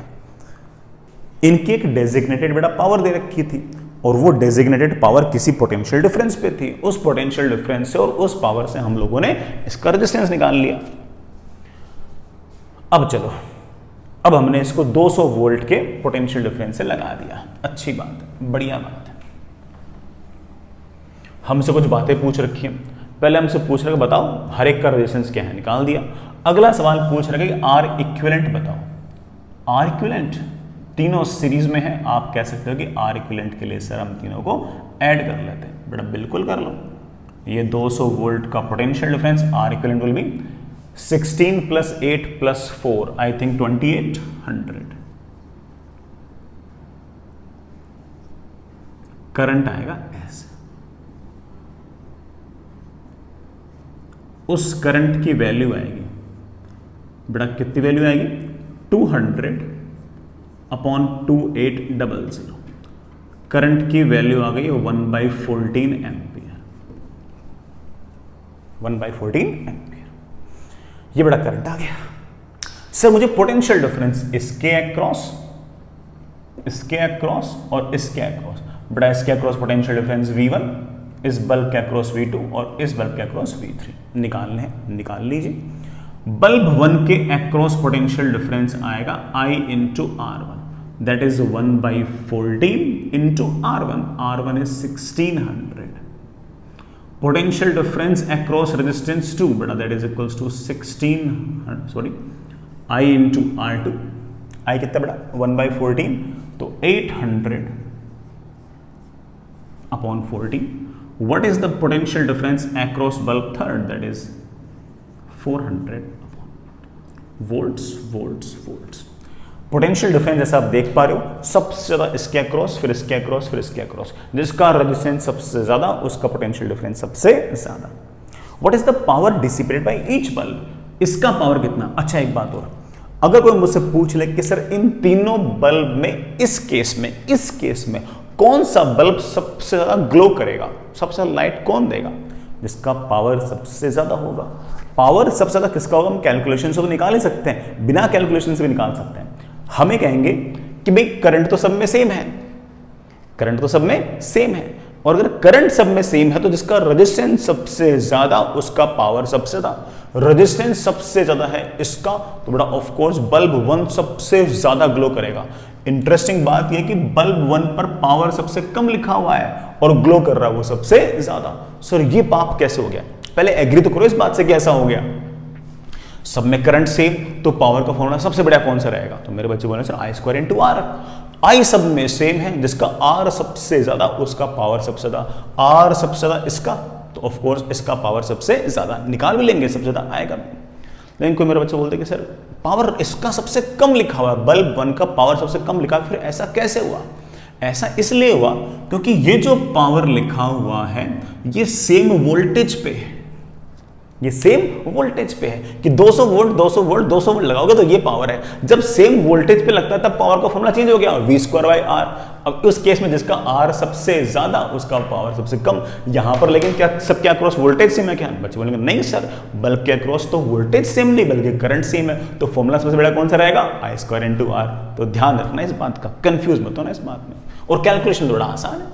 इनकी एक डेजिग्नेटेड बेटा पावर दे रखी थी और वो डेजिग्नेटेड पावर किसी पोटेंशियल डिफरेंस पे थी। उस पोटेंशियल डिफरेंस से और उस पावर से हम लोगों ने इसका रेजिस्टेंस निकाल लिया। अब चलो, अब हमने इसको 200 वोल्ट के पोटेंशियल डिफरेंस से लगा दिया। अच्छी बात है, बढ़िया बात है। हमसे कुछ बातें पूछ रखी है। पहले हमसे पूछ रहे बताओ हर एक का रेजिस्टेंस क्या है, निकाल दिया। अगला सवाल पूछ रहे कि आर इक्विवेलेंट बताओ। आर इक्विवेलेंट तीनों सीरीज में है, आप कह सकते हो कि आर इक्विवेलेंट के लिए सर हम तीनों को ऐड कर लेते हैं। बेटा बिल्कुल कर लो। ये 200 वोल्ट का potential difference, R equivalent will be 16 + 8 + 4, I think 2800। Current आएगा ऐसे। उस करंट की वैल्यू आएगी बेटा, कितनी वैल्यू आएगी? 200/2800। करंट की वैल्यू आ गई 1/14 एम्पियर। 1/14 एम्पियर, ये बड़ा करंट आ गया। सर मुझे पोटेंशियल डिफरेंस इसके अक्रॉस, इसके अक्रॉस और इसके अक्रॉस, बड़ा इसके अक्रॉस पोटेंशियल डिफरेंस V1, इस बल्ब के अक्रॉस V2 और इस बल्ब के अक्रॉस V3 निकालने हैं, निकाल लीजिए। बल्ब 1 के अक्रॉस पोटेंशियल डिफरेंस आएगा I × R1, that is 1/14 × R1। R1 is 1600 potential difference across resistance 2 बेटा that is equals to 16 sorry I into R2। I कितना बेटा 1/14 तो 800 upon 14। What is the potential difference across bulb third that is 400 volts volts volts. Potential difference जैसा आप देख पा रहे हो सबसे ज्यादा इसके अक्रॉस, फिर इसके अक्रॉस, फिर इसके अक्रॉस, जिसका रेजिस्टेंस सबसे ज्यादा उसका पोटेंशियल डिफरेंस सबसे ज्यादा। What is the power dissipated by each bulb, इसका पावर कितना। अच्छा एक बात और, अगर कोई मुझसे पूछ ले कि सर इन तीनों बल्ब में इस केस में कौन सा बल्ब सबसे ज्यादा ग्लो करेगा, सबसे ज्यादा लाइट कौन देगा, जिसका पावर सबसे ज्यादा होगा। पावर सबसे ज्यादा किसका होगा, हम कैलकुलेशन से तो निकाल ही सकते हैं, बिना कैलकुलेशन से भी निकाल सकते हैं। हमें कहेंगे कि भाई करंट तो सब में सेम है, करंट तो सब में सेम है, और अगर करंट सब में सेम है तो जिसका रेजिस्टेंस सबसे ज्यादा उसका पावर सबसे ज्यादा। रेजिस्टेंस सबसे ज्यादा है इसका तो बड़ा ऑफ कोर्स बल्ब 1 सबसे ज्यादा ग्लो करेगा। इंटरेस्टिंग बात यह कि बल्ब 1 पर पावर सबसे कम लिखा हुआ है और ग्लो कर रहा है वो सबसे ज्यादा। सर ये पाप कैसे हो गया, पहले एग्री तो करो इस बात से कि ऐसा हो गया। सब में करंट सेम तो पावर का फॉर्मूला सबसे बड़ा कौन सा रहेगा, तो मेरे बच्चे बोले sir I square into R. I सब में सेम है, जिसका आर सबसे ज्यादा उसका पावर सबसे ज्यादा, आर सबसे ज्यादा इसका तो ऑफ कोर्स इसका पावर सबसे ज्यादा। निकाल भी लेंगे सबसे ज्यादा आएगा, लेकिन कोई मेरे बच्चे बोलते कि सर पावर इसका सबसे कम लिखा हुआ है, बल्ब 1 का पावर सबसे कम लिखा, फिर ऐसा कैसे हुआ। ऐसा इसलिए हुआ क्योंकि ये जो पावर लिखा हुआ है ये सेम वोल्टेज पे है, ये सेम वोल्टेज पे है कि 200 वोल्ट 200 वोल्ट 200 वोल्ट लगाओगे तो ये पावर है। जब सेम वोल्टेज पे लगता है तब पावर का फॉर्मूला चेंज हो गया, V स्क्वायर बाई आर। अब उस केस में जिसका R सबसे ज्यादा उसका पावर सबसे कम। यहां पर लेकिन क्या सब क्या क्रॉस वोल्टेज सेम है क्या, बच्चे बोलेंगे नहीं सर बल्ब के क्रॉस तो वोल्टेज सेम नहीं बल्कि करंट सेम है, तो फॉर्मूला सबसे बड़ा कौन सा रहेगा, I स्क्वायर इंटू आर। तो ध्यान रखना इस बात का, कंफ्यूज मत होना इस बात में, और कैलकुलेशन थोड़ा आसान है।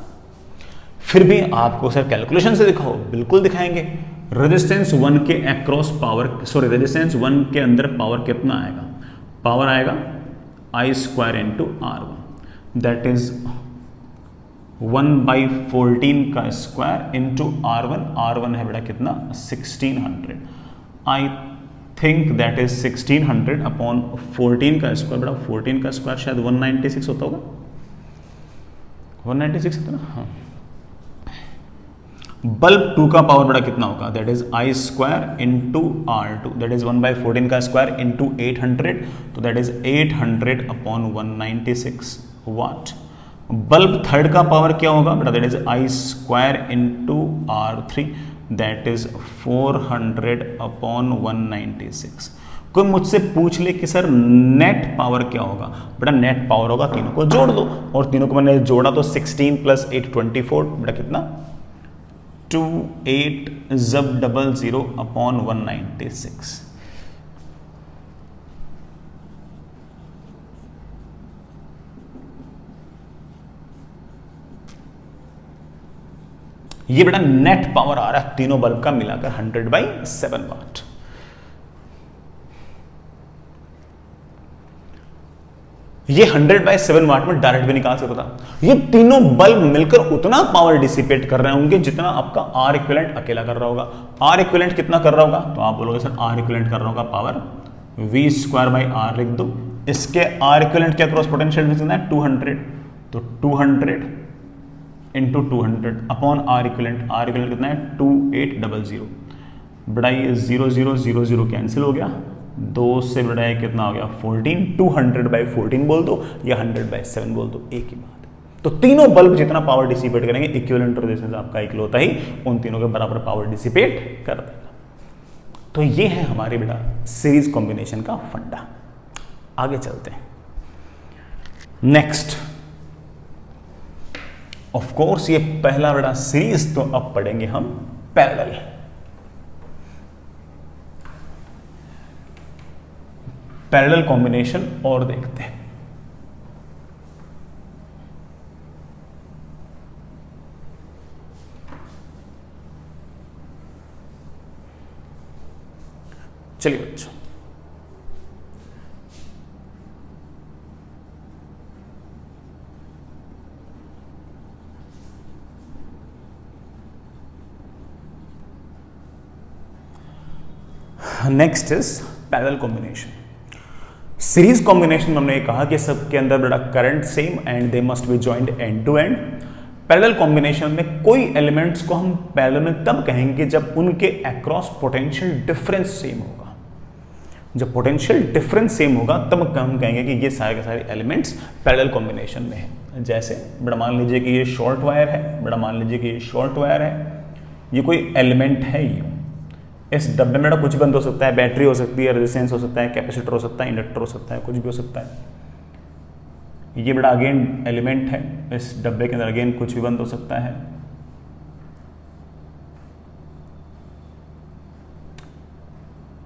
फिर भी आपको सर कैलकुलेशन से दिखाओ, बिल्कुल दिखाएंगे। रेजिस्टेंस 1 के अक्रॉस पावर, सॉरी रेजिस्टेंस 1 के अंदर पावर कितना आएगा, पावर आएगा I square into R1 that is 1/14 का स्क्वायर इंटू R1। R1 है बेटा कितना 1600, आई थिंक दैट इज 1600 अपॉन 14 का स्क्वायर। बेटा 14 का स्क्वायर शायद 196 होता होगा, 196 होता ना, हाँ। बल्ब 2 का पावर बड़ा कितना होगा, that is I square into R2 that is 1/14 का स्क्वायर इंटू 800 तो that is 800 upon 196 watt. Bulb third का पावर क्या होगा बेटा, that is I square into R3 that is 400 upon 196। कोई मुझसे पूछ ले कि सर नेट पावर क्या होगा, बेटा नेट पावर होगा तीनों को जोड़ दो, और तीनों को मैंने जोड़ा तो 16 + 8 24 बेटा कितना 2800 अपॉन 196। ये बेटा नेट पावर आ रहा है तीनों बल्ब का मिलाकर 100/7 वाट। ये 100/7 वाट में डायरेक्ट भी निकाल सकता था। ये तीनों बल्ब मिलकर उतना पावर डिसिपेट कर रहे होंगे जितना आपका R इक्विवेलेंट अकेला कर रहा होगा। R इक्विवेलेंट कितना कर रहा होगा, तो आप बोलोगे सर R इक्विवेलेंट कर रहा होगा power V square by R लिख दो। इसके R इक्विवेलेंट क्या क्रॉस पोटेंशियल कितना है 200, तो 200 into 200 upon R equivalent. R equivalent कितना है 2800। बड़ा ये 0 0 0 0 कैंसिल हो गया, 2 से बड़ा है कितना हो गया 14। 200/14 बोल दो या 100/7 बोल दो, एक ही बात। तो तीनों बल्ब जितना पावर डिसिपेट करेंगे इक्विवेलेंट रेजिस्टेंस आपका इकलौता ही उन तीनों के बराबर पावर डिसिपेट कर देगा। तो ये है हमारे बेटा सीरीज कॉम्बिनेशन का फंडा। आगे चलते हैं नेक्स्ट। ऑफ कोर्स ये पहला बेटा सीरीज, तो अब पढ़ेंगे हम पैरेलल। पैरेलल कॉम्बिनेशन और देखते हैं। चलिए बच्चों, next is parallel combination. Series combination में हमने कहा कि सबके अंदर बड़ा current same and they must be joined end to end. Parallel combination में कोई एलिमेंट्स को हम पैरेलल में तब कहेंगे जब उनके अक्रॉस पोटेंशियल डिफरेंस सेम होगा। जब पोटेंशियल डिफरेंस सेम होगा तब हम कहेंगे कि ये सारे के सारे एलिमेंट्स पैरेलल कॉम्बिनेशन में है। जैसे बड़ा मान लीजिए कि ये शॉर्ट वायर है, बड़ा मान लीजिए कि ये शॉर्ट वायर है, ये कोई एलिमेंट है यूं, इस डब्बे में कुछ भी बंद हो सकता है, बैटरी हो सकती है, रेजिस्टेंस हो सकता है, कैपेसिटर हो सकता है, इंडक्टर हो सकता है, कुछ भी हो सकता है। ये बड़ा अगेन एलिमेंट है, इस डब्बे के अंदर अगेन कुछ भी बंद हो सकता है।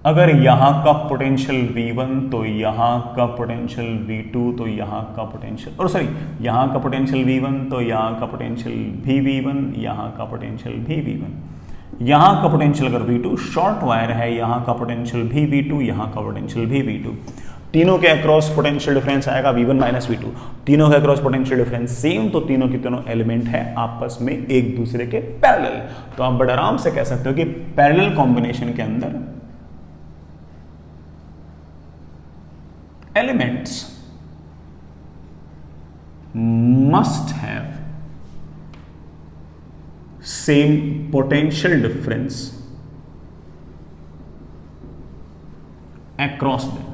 अगर यहां का पोटेंशियल V1 तो यहां का पोटेंशियल V2 तो यहां का पोटेंशियल, और सॉरी यहां का पोटेंशियल V1 तो यहां का पोटेंशियल VV1, यहां का पोटेंशियल VV1, यहां का पोटेंशियल अगर V2 शॉर्ट वायर है, यहां का पोटेंशियल VV2, यहां का पोटेंशियल VV2, तीनों के अक्रॉस पोटेंशियल डिफरेंस आएगा V1 माइनस V2। तीनों के अक्रॉस पोटेंशियल डिफरेंस सेम, तो तीनों की तीनों एलिमेंट है आपस में एक दूसरे के पैरेलल। तो आप बड़े आराम से कह सकते हो कि पैरेलल कॉम्बिनेशन के अंदर elements must have same potential difference across them,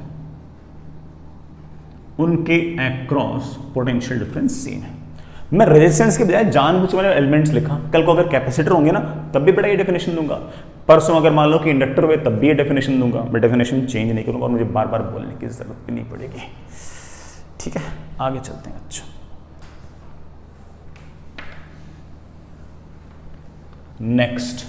उनके अक्रॉस पोटेंशियल डिफरेंस सेम है। मैं रेजिस्टेंस के बजाय जानबूझ के मैंने एलिमेंट्स लिखा, कल को अगर कैपेसिटर होंगे ना तब भी बड़ा ये डेफिनेशन दूंगा, परसों अगर मान लो कि इंडक्टर हुए तब भी ये डेफिनेशन दूंगा, मैं डेफिनेशन चेंज नहीं करूंगा और मुझे बार बार बोलने की जरूरत भी नहीं पड़ेगी। ठीक है, आगे चलते हैं। अच्छा, नेक्स्ट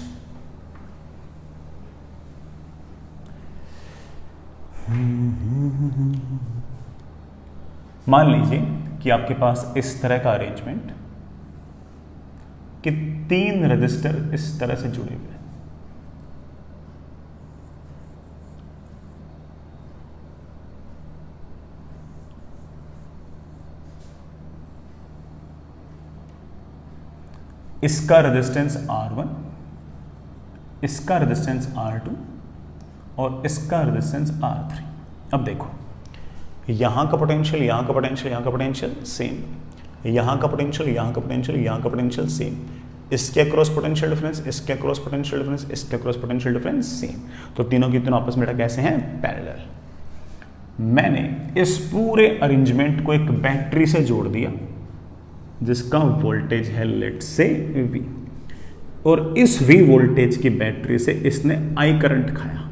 मान लीजिए कि आपके पास इस तरह का अरेंजमेंट कि 3 रजिस्टर इस तरह से जुड़े हुए हैं। इसका रेजिस्टेंस R1, इसका रेजिस्टेंस R2 और इसका रेजिस्टेंस R3। अब देखो, यहां का पोटेंशियल, यहां का पोटेंशियल, यहां का पोटेंशियल सेम, यहां का पोटेंशियल, यहां का पोटेंशियल, यहां का पोटेंशियल सेम, इसके अक्रॉस पोटेंशियल डिफरेंस, इसके अक्रॉस पोटेंशियल डिफरेंस, इसके अक्रॉस पोटेंशियल डिफरेंस सेम। तो तीनों की तीनों आपस में कैसे हैं? पैरेलल। मैंने इस पूरे अरेंजमेंट को एक बैटरी से जोड़ दिया जिसका वोल्टेज है लेट से V, और इस V वोल्टेज की बैटरी से इसने I करंट खाया।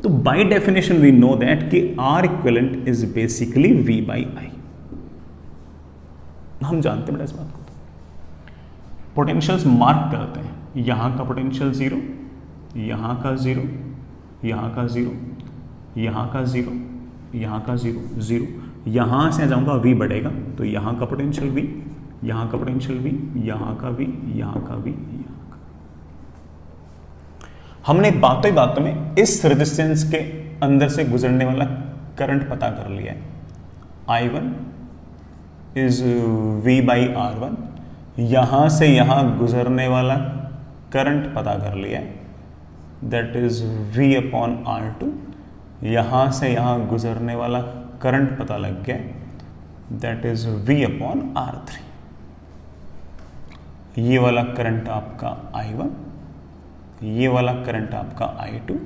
तो by definition we know that कि R equivalent is basically V by I। हम जानते हैं इस बात को। पोटेंशियल्स मार्क करते हैं, यहां का पोटेंशियल 0, यहां का 0, यहां का 0, यहां का 0, यहां का 0, 0, यहां से जाऊंगा V बढ़ेगा, तो यहां का पोटेंशियल V, यहां का पोटेंशियल V, यहां का V, यहां का V, यहां का। हमने बातों ही बातों में इस रेजिस्टेंस के अंदर से गुजरने वाला करंट पता कर लिया है। I1 is V by R1, यहां से यहां गुजरने वाला करंट पता कर लिया है, that is V upon R2, यहां से यहां गुजरने वाला करंट पता लग गया, that is V upon R3। ये वाला करंट आपका I1, ये वाला करंट आपका I2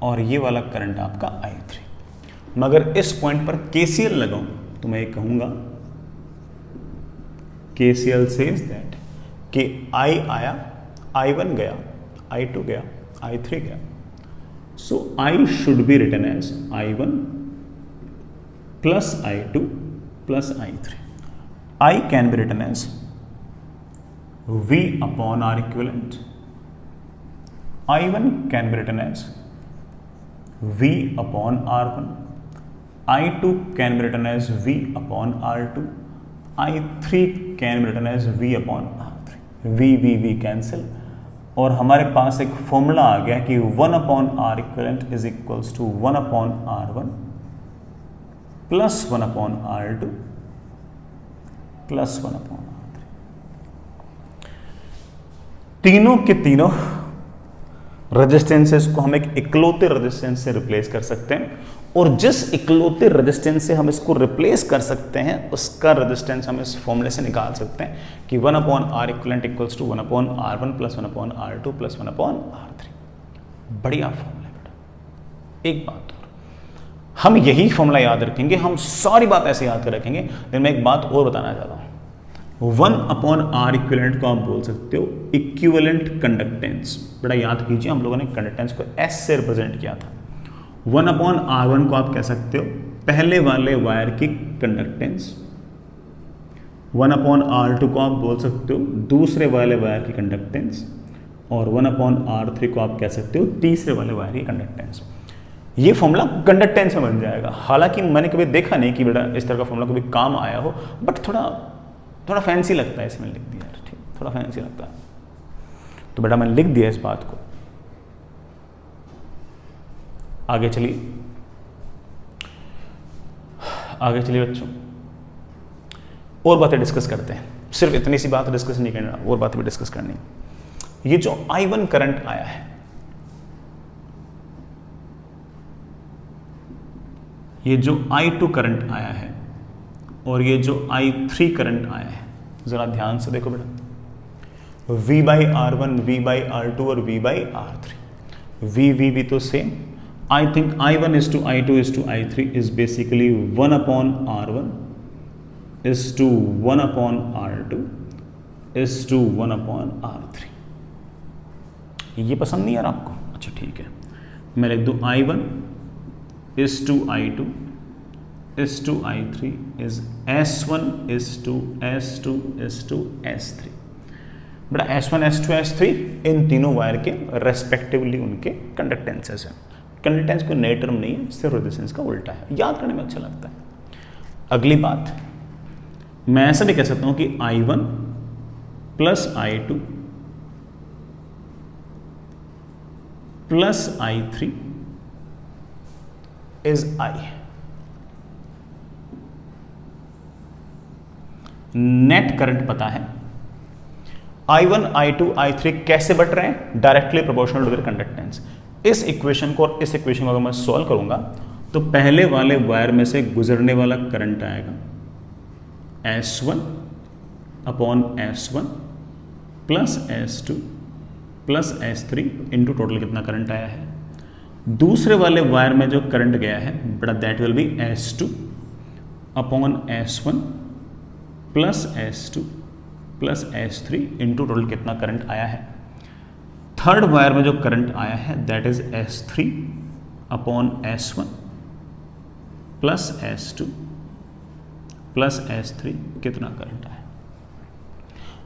और ये वाला करंट आपका I3। मगर इस पॉइंट पर KCL लगाऊं तो मैं ये कहूंगा, KCL सेज दैट कि I आया, I1 गया, I2 गया, I3 गया, so I should be written as I1 plus I2 plus I3। I can be written as V upon R equivalent, I1 can be written as V upon R1, I2 can be written as V upon R2, I3 can be written as V upon R3। V cancel, और हमारे पास एक formula आ गया कि 1 upon R equivalent is equals to 1 upon R1 plus 1 upon R2 plus 1 upon R3। तीनों के तीनों resistances को हम एक इकलौते रेजिस्टेंस से रिप्लेस कर सकते हैं, और जिस इकलौते रेजिस्टेंस से हम इसको रिप्लेस कर सकते हैं उसका रेजिस्टेंस हम इस फॉर्मूले से निकाल सकते हैं कि 1/R equivalent equals to 1/R1 plus 1/R2 plus 1/R3। बढ़िया फॉर्मूला है बेटा। एक बात और, हम यही फॉर्मूला याद रखेंगे, हम सारी बात ऐसे याद कर रखेंगे, लेकिन मैं एक बात और बताना चाहता हूँ। 1/R इक्विवेलेंट को आप बोल सकते हो इक्विवेलेंट कंडक्टेंस। बड़ा याद कीजिए, हम लोगों ने कंडक्टेंस को S से रिप्रेजेंट किया था। 1/R1 को आप कह सकते हो पहले वाले वायर की कंडक्टेंस, 1/R2 को आप बोल सकते हो दूसरे वाले वायर की कंडक्टेंस, और 1/R3 को आप कह सकते हो तीसरे वाले वायर की कंडक्टेंस। ये फॉर्मूला कंडक्टेंस में बन जाएगा। हालांकि मैंने कभी देखा नहीं कि बेटा इस तरह का फॉर्मूला कभी काम आया हो, बट थोड़ा फैंसी लगता है इसमें लिख दिया, ठीक, थोड़ा फैंसी लगता है। तो बेटा मैंने लिख दिया इस बात को। आगे चलिए बच्चों, और बातें डिस्कस करते हैं। सिर्फ इतनी सी बात डिस्कस नहीं करना, और बातें भी डिस्कस करनी। ये जो I1 करंट आया है, ये जो I2 करंट आया है, और ये जो I3 करंट आया है, जरा ध्यान से देखो बेटा। V/R1, V/R2 और V/R3, V तो same. I think I1 is to I2 is to I3 is basically 1/R1 is to 1/R2 is to 1/R3। ये पसंद नहीं यार आपको? अच्छा ठीक है, मैं लिख दूँ I1 is to I2 is to I3 is S1 is to S2 is to S3। बेटा S1 S2 S3 इन तीनों वायर के रेस्पेक्टिवली उनके कंडक्टेंसेस हैं। कंडक्टेंस कोई नई टर्म नहीं है, सिर्फ रेजिस्टेंस का उल्टा है, याद करने में अच्छा लगता है। अगली बात, मैं ऐसा भी कह सकता हूं कि I1 plus I2 plus I3 is I। Net current पता है, I1 I2 I3 कैसे बट रहे हैं? Directly proportional to their conductance. इस इक्वेशन को और इस इक्वेशन को अगर मैं सॉल्व करूंगा तो पहले वाले वायर में से गुजरने वाला करंट आएगा S1/S1 plus S2 plus S3 into total कितना करंट आया है। दूसरे वाले वायर में जो करंट गया है बेटा that will be S2/S1 plus S2 plus S3 into total कितना करंट आया है। थर्ड वायर में जो करंट आया है that is S3/S1 plus S2 plus S3 कितना करंट आया।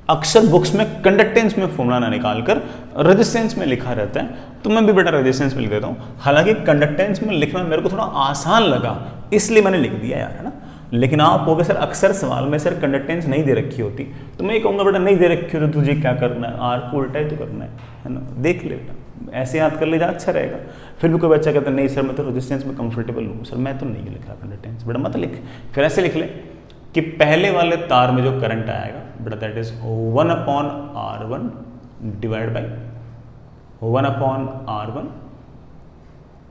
अक्सर बुक्स में कंडक्टेंस में फॉर्मूला ना निकालकर रेजिस्टेंस में लिखा रहता है, तो मैं भी बेटा रेजिस्टेंस में लिख देता हूँ। हालांकि कंडक्टेंस में लिखना मेरे को थोड़ा आसान लगा, इसलिए मैंने लिख दिया यार, है ना। लेकिन आप कहोगे सर अक्सर सवाल में सर कंडक्टेंस नहीं दे रखी होती, तो मैं ये कहूँगा बेटा नहीं दे रखी हो तो तुझे क्या करना है, आर को उल्टा ही तो करना है ना। देख ले बेटा, ऐसे याद कर ले जा, अच्छा रहेगा। फिर भी कोई बच्चा कहता है नहीं सर मैं तो रेजिस्टेंस में कंफर्टेबल हूँ, सर मैं तो नहीं लिख रहा कंडक्टेंस। बेटा मत लिख, फिर ऐसे लिख ले कि पहले वाले तार में जो करंट आएगा बेटा that is 1/R1 divide by 1/R1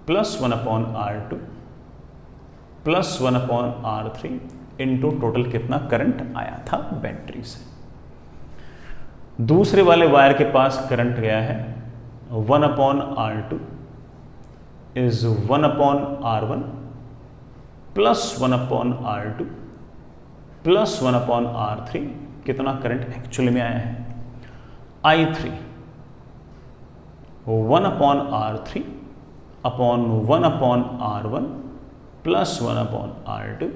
plus 1/R2 plus 1/R3 into total कितना करंट आया था बैटरी से। दूसरे वाले वायर के पास करंट गया है 1/R2 is 1/R1 plus 1/R2 plus 1/R3 कितना करंट एक्चुअली में आया है। I3 1/R3 upon 1/R1 plus 1/R2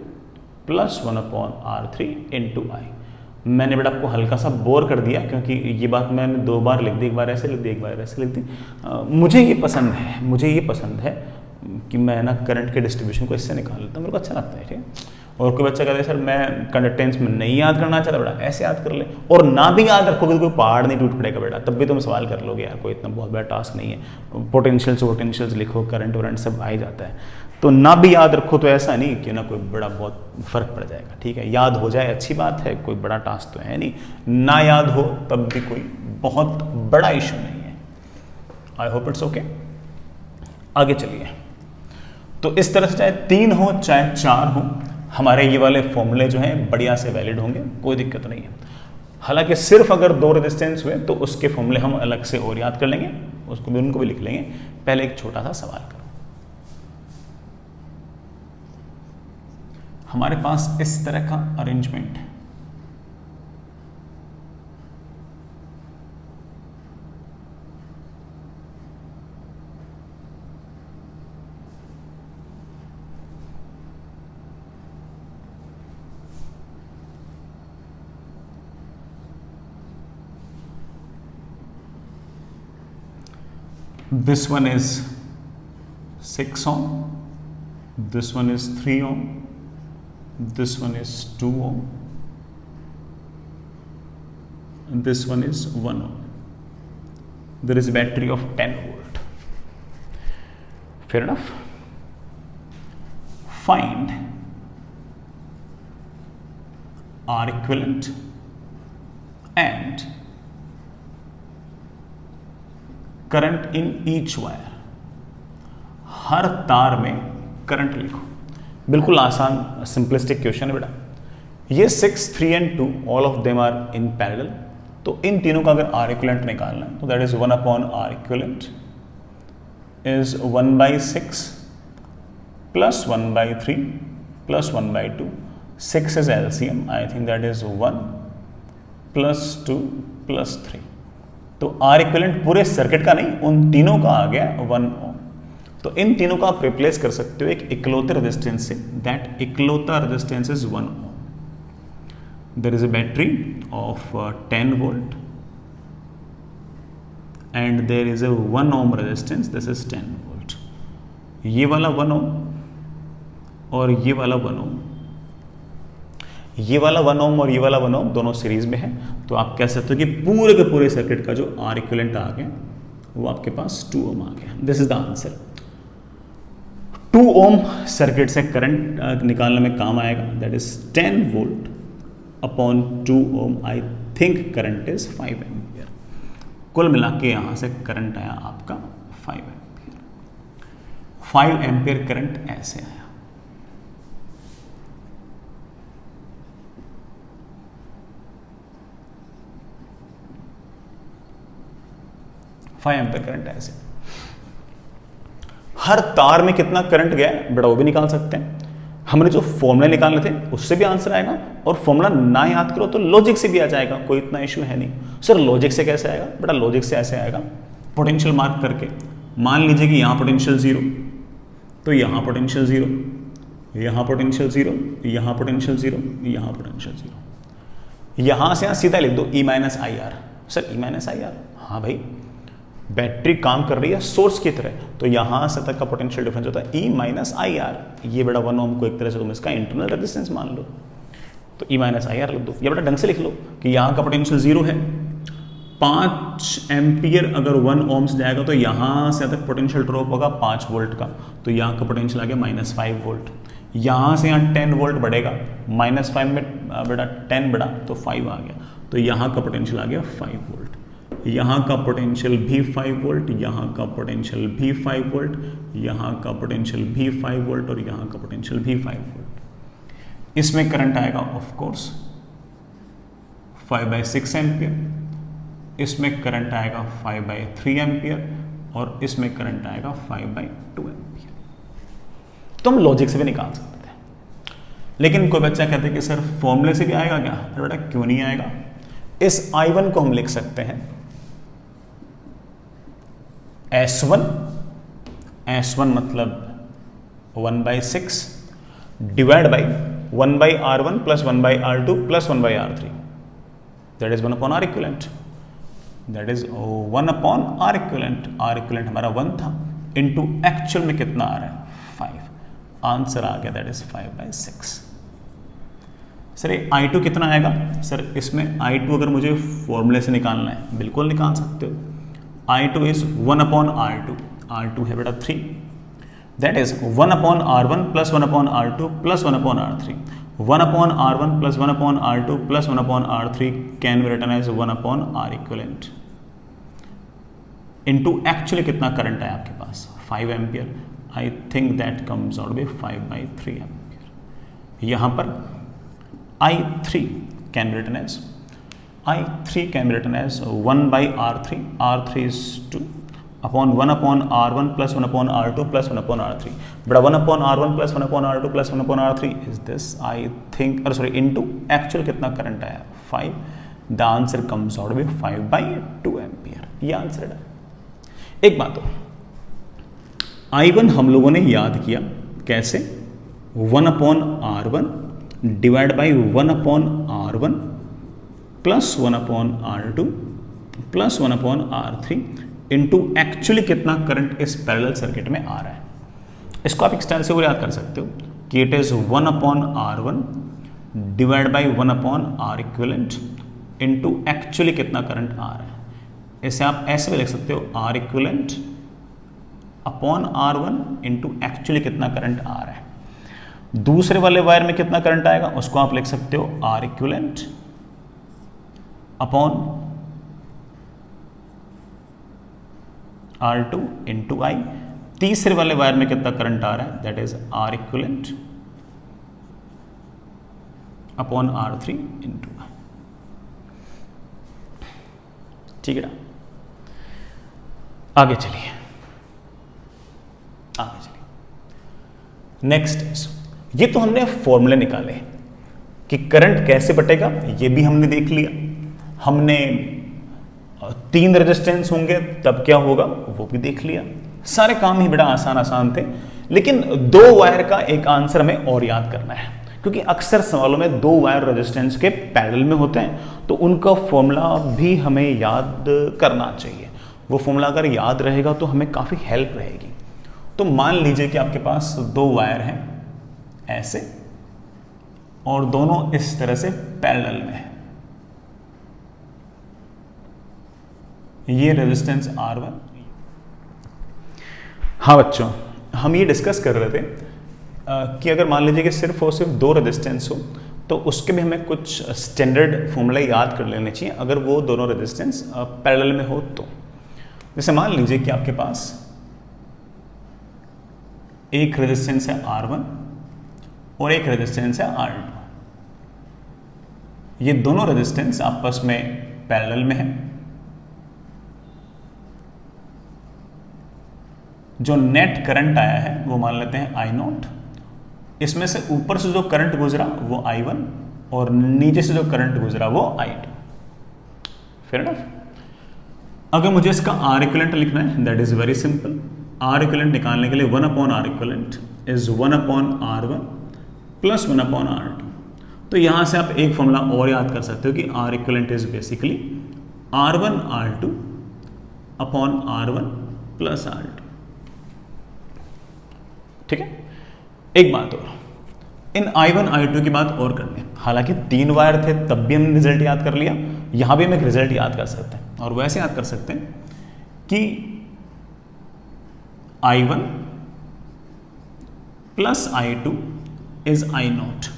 plus 1/R3 into I। मैंने बेटा आपको हल्का सा बोर कर दिया क्योंकि ये बात मैंने दो बार लिख दी, एक बार ऐसे लिख दी एक बार ऐसे लिख दी। मुझे ये पसंद है कि मैं ना करंट के डिस्ट्रीब्यूशन को इससे निकाल लेता हूँ, मेरे को अच्छा लगता है, ठीक है। और कोई बच्चा कहता है सर मैं कंडक्टेंस में नहीं याद करना चाहता, बेटा ऐसे याद कर ले। और ना भी याद रखोगे तो कोई पहाड़ नहीं टूट पड़ेगा बेटा, तब भी तुम सवाल कर लोगे यार, कोई इतना बहुत बड़ा टास्क नहीं है। पोटेंशियल्स लिखो, करंट वरंट सब आ ही जाता है। तो ना भी याद रखो तो ऐसा नहीं कि ना कोई बड़ा बहुत फर्क पड़ जाएगा, ठीक है। याद हो जाए अच्छी बात है, कोई बड़ा टास्क तो है नहीं। ना याद हो तब भी कोई बहुत बड़ा इशू नहीं है। I hope it's okay. आगे चलिए, तो इस तरह से चाहे 3 हो चाहे 4 हो, हमारे ये वाले फॉर्मूले जो हैं बढ़िया से वैलिड होंगे, कोई दिक्कत नहीं है। हालांकि सिर्फ अगर 2 रेजिस्टेंस हुए तो उसके फॉर्मूले हम अलग से और याद कर लेंगे, उसको भी उनको भी लिख लेंगे। पहले एक छोटा सा सवाल करो। हमारे पास इस तरह का अरेंजमेंट है, this one is 6 ohm, this one is 3 ohm, this one is 2 ohm, and this one is 1 ohm. There is a battery of 10 volt. Fair enough. Find R equivalent and current in each wire. हर तार में current लिखो। बिल्कुल आसान simplistic question है बेटा। ये 6, 3 and 2 all of them are in parallel, तो इन तीनों का अगर आर इक्विवेलेंट निकालना है तो that is 1 upon R equivalent is 1/6 plus 1/3 plus 1/2। 6 is LCM, I think that is 1 plus 2 plus 3। तो आर इक्विवेलेंट पूरे सर्किट का नहीं, उन तीनों का आ गया 1 ओम। तो इन तीनों का आप रिप्लेस कर सकते हो एक इकलौते रेजिस्टेंस से, दैट इकलौता resistance is 1 ohm. There is a battery of 10 volt and there is a 1 ohm resistance, this is 10 volt. ये वाला 1 ओम और ये वाला 1 ओम, ये वाला 1 ओम और ये वाला 1 ओम दोनों सीरीज में है। तो आप कह सकते हो कि पूरे के पूरे सर्किट का जो आर इक्विवेलेंट आ गया वो आपके पास 2 ओम आ गया। This is the answer. 2 ohm circuit से करंट निकालने में काम आएगा, that is 10 volt upon 2 ohm. I think current is 5 ampere. कुल मिला के यहां से करंट आया आपका 5 एम्पियर। 5 एम्पियर करंट ऐसे आया। एम्पियर करंट ऐसे। हर तार में कितना करंट गया बेटा वो भी निकाल सकते हैं। हमने जो फॉर्मूले निकालने थे उससे भी आंसर आएगा, और फॉर्मूला ना याद करो तो लॉजिक से भी आ जाएगा, कोई इतना इशू है नहीं। सर लॉजिक से कैसे आएगा बेटा? लॉजिक से ऐसे आएगा, पोटेंशियल मार्क करके। मान लीजिए कि यहां पोटेंशियल 0, तो यहां पोटेंशियल 0, यहां पोटेंशियल 0, यहां पोटेंशियल 0, यहां पोटेंशियल 0। यहां से यहां सीधा लिख दो E minus I R. Sir E minus I R, हाँ भाई बैटरी काम कर रही है सोर्स की तरह, तो यहां से तक का पोटेंशियल डिफरेंस होता है E माइनस आई आर। ये बेटा 1 ओम को एक तरह से तुम इसका इंटरनल रेजिस्टेंस मान लो, तो E माइनस आई आर लिख दो। ये बेटा ढंग से लिख लो कि यहां का पोटेंशियल 0 है, 5 एम्पियर अगर 1 ओम्स जाएगा तो यहां से तक पोटेंशियल ड्रॉप होगा 5 वोल्ट का, तो यहां का पोटेंशियल आ गया -5 वोल्ट। यहां से यहां 10 वोल्ट बढ़ेगा, -5 में बेटा 10 बढ़ा तो 5 आ गया, तो यहां का पोटेंशियल आ गया 5 वोल्ट। यहाँ का पोटेंशियल भी 5 वोल्ट, यहाँ का पोटेंशियल भी 5 वोल्ट, यहाँ का पोटेंशियल भी 5 वोल्ट, और यहाँ का पोटेंशियल भी 5 वोल्ट। इसमें करंट आएगा ऑफ कोर्स 5/6 एम्पियर, इसमें करंट आएगा 5/3 एम्पियर, और इसमें करंट आएगा 5/2 एम्पियर। तो हम लॉजिक से भी निकाल सकते हैं, लेकिन कोई बच्चा कहते हैं कि सर फॉर्मूले से भी आएगा क्या? अरे बेटा क्यों नहीं आएगा। इस I1 को हम लिख सकते हैं S1, S1 मतलब 1/6 divide by 1/R1 plus 1/R2 plus 1/R3, that is 1 upon R equivalent, that is 1 upon R equivalent. R equivalent हमारा 1 था, इनटू एक्चुअल में कितना आ रहा है 5। आंसर आ गया दैट इज 5/6। सर ये I2 कितना आएगा? सर इसमें I2 अगर मुझे फॉर्मूले से निकालना है बिल्कुल निकाल सकते हो। I2 is 1 upon R2, R2 है बेटा 3, that is 1 upon R1 plus 1 upon R2 plus 1 upon R3। 1 upon R1 plus 1 upon R2 plus 1 upon R3 can be written as 1 upon R equivalent into actually कितना current है आपके पास 5 ampere, I think that comes out be 5/3 ampere. यहाँ पर I3 can be written as I3 can be written as 1/R3, R3 is 2 upon 1/R1 plus 1/R2 plus 1/R3, but 1/R1 plus 1/R2 plus 1/R3 is this, I think, into actual कितना current आया 5, the answer comes out to be 5/2 ampere. ये answer है। एक बात हो, I1 हम लोगों ने याद किया कैसे, 1/R1 divide by 1/R1 plus 1/R2 plus 1/R3 into actually कितना करंट इस पैरेलल सर्किट में आ रहा है। इसको आप एक स्टाइल से वो याद कर सकते हो कि it is 1/R1 divide by 1/R equivalent into actually कितना करंट आ रहा है। इसे आप ऐसे भी लिख सकते हो R equivalent upon R1 into actually कितना करंट आ रहा है। दूसरे वाले वायर में कितना करंट आएगा उसको आप लिख सकते हो R equivalent upon R2 into I। तीसरे वाले वायर में कितना करंट आ रहा है, that is R equivalent upon R3 into I। ठीक है ना, आगे चलिए, आगे चलिए। नेक्स्ट इज, ये तो हमने फॉर्मूले निकाले कि करंट कैसे बटेगा, ये भी हमने देख लिया। हमने 3 रेजिस्टेंस होंगे तब क्या होगा वो भी देख लिया। सारे काम ही बड़ा आसान थे, लेकिन 2 वायर का एक आंसर हमें और याद करना है, क्योंकि अक्सर सवालों में 2 वायर रेजिस्टेंस के पैरेलल में होते हैं, तो उनका फॉर्मूला भी हमें याद करना चाहिए। वो फॉर्मूला अगर याद रहेगा तो हमें काफ़ी हेल्प रहेगी। तो मान लीजिए कि आपके पास 2 वायर हैं ऐसे, और दोनों इस तरह से पैरेलल में है। ये रेजिस्टेंस R1। हाँ बच्चों, हम ये डिस्कस कर रहे थे कि अगर मान लीजिए कि सिर्फ और सिर्फ 2 रेजिस्टेंस हो तो उसके भी हमें कुछ स्टैंडर्ड फॉर्मूला याद कर लेने चाहिए अगर वो दोनों रेजिस्टेंस पैरेलल में हो तो। जैसे मान लीजिए कि आपके पास एक रेजिस्टेंस है R1 और एक रेजिस्टेंस है R2। ये दोनों रेजिस्टेंस आपस में पैरेलल में है। जो नेट करंट आया है वो मान लेते हैं I0। इसमें से ऊपर से जो करंट गुजरा वो I1 और नीचे से जो करंट गुजरा वो I2। Fair enough. अगर मुझे इसका R इक्विवेलेंट लिखना है, that is very simple. R equivalent निकालने के लिए 1/R equivalent is 1/R1 plus 1/R2। तो यहां से आप एक फॉर्मूला और याद कर सकते हो कि R equivalent is basically R1R2 upon R1 plus R2। ठीक है। एक बात और, इन I1 I2 की बात और कर लें। हालांकि 3 वायर थे तब भी हमने रिजल्ट याद कर लिया, यहां भी हम एक रिजल्ट याद कर सकते हैं, और वैसे याद कर सकते हैं कि I1 plus I2 is I0,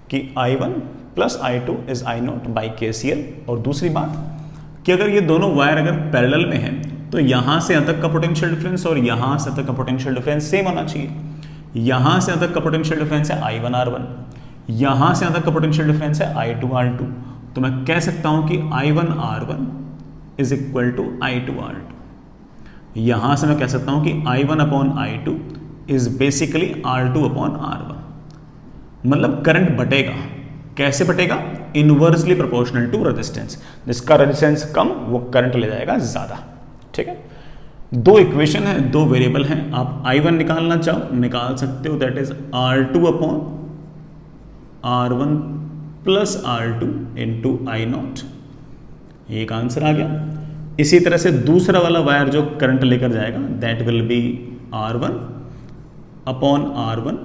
कि I1 plus I2 is I0 by KCL। और दूसरी बात कि अगर ये दोनों वायर अगर पैरेलल में हैं तो यहां से यहां तक का पोटेंशियल डिफरेंस और यहां से तक का पोटेंशियल डिफरेंस सेम होना चाहिए। यहां से यहां तक का पोटेंशियल डिफरेंस है I1 R1, यहां से यहां तक का पोटेंशियल डिफरेंस है I2 R2। तो मैं कह सकता हूं कि I1 R1 is equal to I2 R2। यहां से मैं कह सकता हूं कि I1 upon I2 is basically R2 upon R1। मतलब करंट बटेगा, कैसे बटेगा? Inversely proportional to resistance. जिसका रेजिस्टेंस कम वो करंट ले जाएगा ज्यादा। ठीक है। 2 इक्वेशन है, 2 वेरिएबल हैं। आप I1 निकालना चाहो निकाल सकते हो, that is R2 upon R1 plus R2 into I0। एक आंसर आ गया। इसी तरह से दूसरा वाला वायर जो करंट लेकर जाएगा that will be R1 upon R1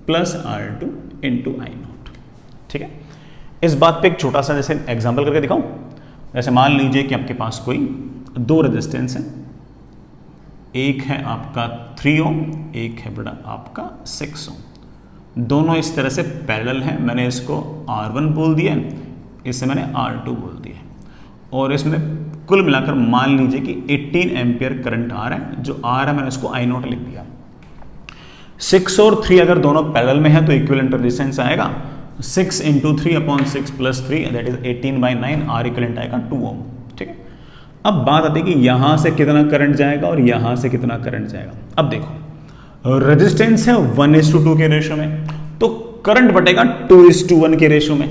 plus R2 into I0। ठीक है। इस बात पे एक छोटा सा जैसे एग्जाम्पल करके दिखाऊं। जैसे मान लीजिए कि आपके पास कोई 2 रेजिस्टेंस है, एक है आपका 3 ओम, एक है बड़ा आपका 6 ओम। दोनों इस तरह से पैरेलल हैं। मैंने इसको R1 बोल दिया, इसे मैंने R2 बोल दिया, और इसमें कुल मिलाकर मान लीजिए कि 18 एम्पियर करंट आ रहा है, जो आ रहा है मैंने उसको आई नॉट लिख दिया। 6 और 3 अगर दोनों पैरेलल में है तो इक्विवेलेंट रेजिस्टेंस आएगा 6 into 3/6 plus 3 that is 18/9, R equivalent आएगा 2 ओम। ठीक है, अब बात आती है कि यहां से कितना करंट जाएगा और यहां से कितना करंट जाएगा। अब देखो रेजिस्टेंस है 1:2 के रेशियो में, तो करंट बटेगा 2:1 के रेशियो में।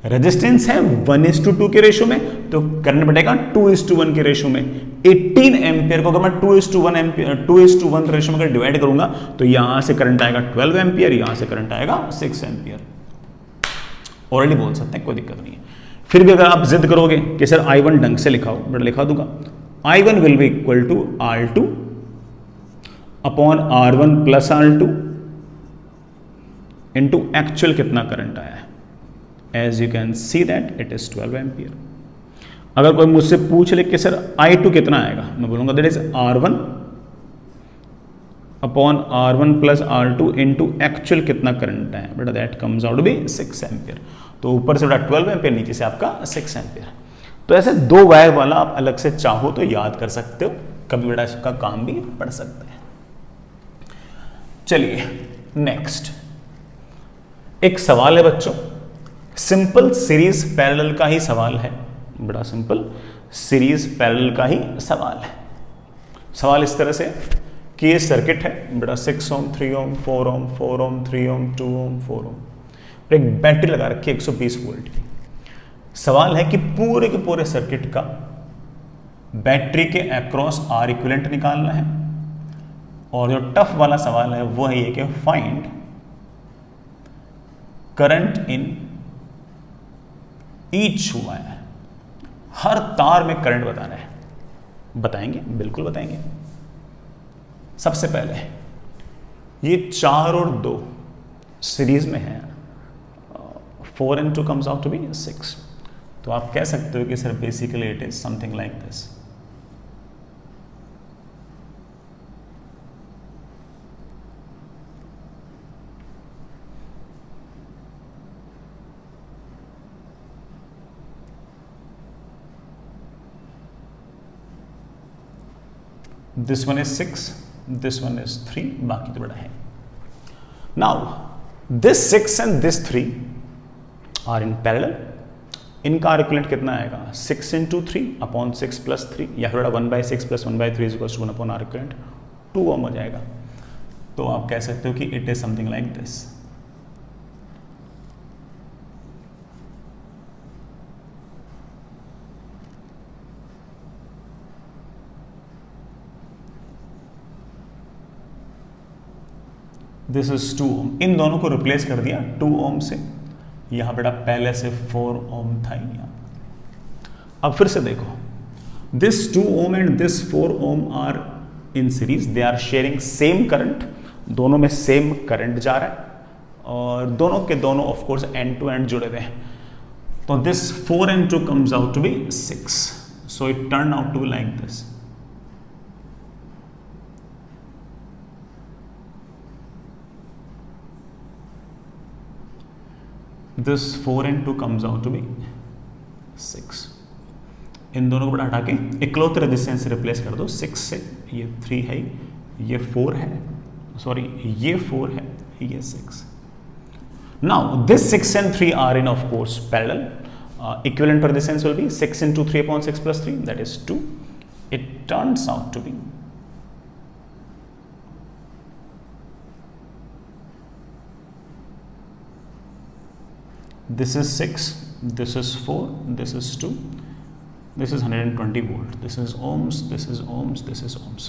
रेजिस्टेंस है 1:2 के रेशियो में, तो करंट बटेगा 2:1 के रेशियो में। 18 एम्पियर को अगर मैं 2:1 रेशियो में डिवाइड करूंगा तो यहां से करंट आएगा 12 एम्पियर, यहां से करंट आएगा 6 एम्पियर। ऑलरेडी बोल सकते हैं, कोई दिक्कत नहीं है। फिर भी अगर आप जिद करोगे कि सर I1 ढंग से लिखाओ, मैं लिखा दूंगा I1 will be equal to R2 upon R1 plus R2 into actual कितना करंट आया है। As you can see that it is 12 ampere. अगर कोई मुझसे पूछ ले कि सर I2 कितना आएगा, मैं बोलूंगा that is R1 upon R1 plus R2 into actual कितना करंट है, बेटा that comes out be 6 ampere. तो ऊपर से बेटा 12 एम्पियर, नीचे से आपका 6 एम्पियर। तो ऐसे 2 वायर वाला आप अलग से चाहो तो याद कर सकते हो, कभी बेटा इसका काम भी पढ़ सकते हैं। चलिए नेक्स्ट एक सवाल है बच्चों, सिंपल सीरीज पैरेलल का ही सवाल है, बड़ा सिंपल सीरीज पैरेलल का ही सवाल है। सवाल इस तरह से कि ये सर्किट है बेटा 6 ओम 3 ओम 4 ओम 4 ओम 3 ओम 2 ओम 4 ओम, एक बैटरी लगा रखी है 120 वोल्ट की। सवाल है कि पूरे के पूरे सर्किट का बैटरी के अक्रॉस आर इक्विवेलेंट निकालना है, और जो टफ वाला सवाल है वो है ये कि find current in each wire. हर तार में करंट बताना है। बताएंगे, बिल्कुल बताएंगे। सबसे पहले ये 4 और 2 सीरीज में है, 4 and 2 comes out to be 6। तो आप कह सकते हो कि sir basically it is something like this. This one is 6, this one is 3, बाकी तो बड़ा है। Now this 6 and this 3 are in parallel. इनका आर इक्विवेलेंट कितना आएगा 6 इंटू 3 अपॉन 6 प्लस 3, या फिर 1/6 plus 1/3 is equal to 1 upon R equivalent 2 ohm हो जाएगा। तो आप कह सकते हो कि it is something like this. This is 2 ohm. इन दोनों को रिप्लेस कर दिया 2 ओम से, यहां बेटा पहले से 4 ओम था यहां। अब फिर से देखो, this 2 ohm and this 4 ohm are in series, they are sharing same current, दोनों में सेम करंट जा रहा है, और दोनों के दोनों of course end to end जुड़े हुए हैं। तो this 4 and 2 comes out to be 6, so it turned out to be like this। This 4 and 2 comes out to be 6। इन दोनों को बड़ा हटा के इकलौते रेजिस्टेंस से रिप्लेस कर दो। 6 से ये 3 है, ये 4 है, सॉरी ये 4 है, ये 6। Now this 6 and 3 are in of course parallel. Equivalent resistance will be 6 into 3 upon 6 plus 3, that is 2। It turns out to be this is 6, this is 4, this is 2, this is 120 volt, this is ohms, this is ohms, this is ohms।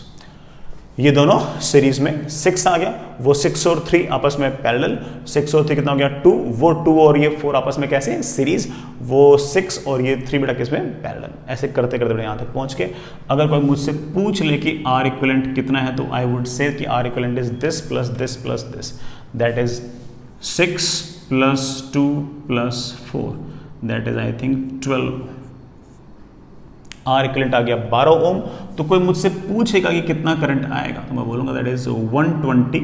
ये दोनों series में 6 आ गया, वो 6 और 3 आपस में parallel, 6 और 3 कितना हो गया 2, वो 2 और ये 4 आपस में कैसे सीरीज, वो 6 और ये 3 बेटा किस में पैरेलल। ऐसे करते करते यहाँ तक पहुँच के अगर कोई मुझसे पूछ ले कि आर इक्विवेलेंट कितना है, तो आई would say that R equivalent is this plus this plus this, that is 6 plus 2 plus 4, that is I think 12। R equivalent आ गया 12 ओम। तो कोई मुझसे पूछेगा कि कितना करंट आएगा, तो मैं बोलूंगा that is 120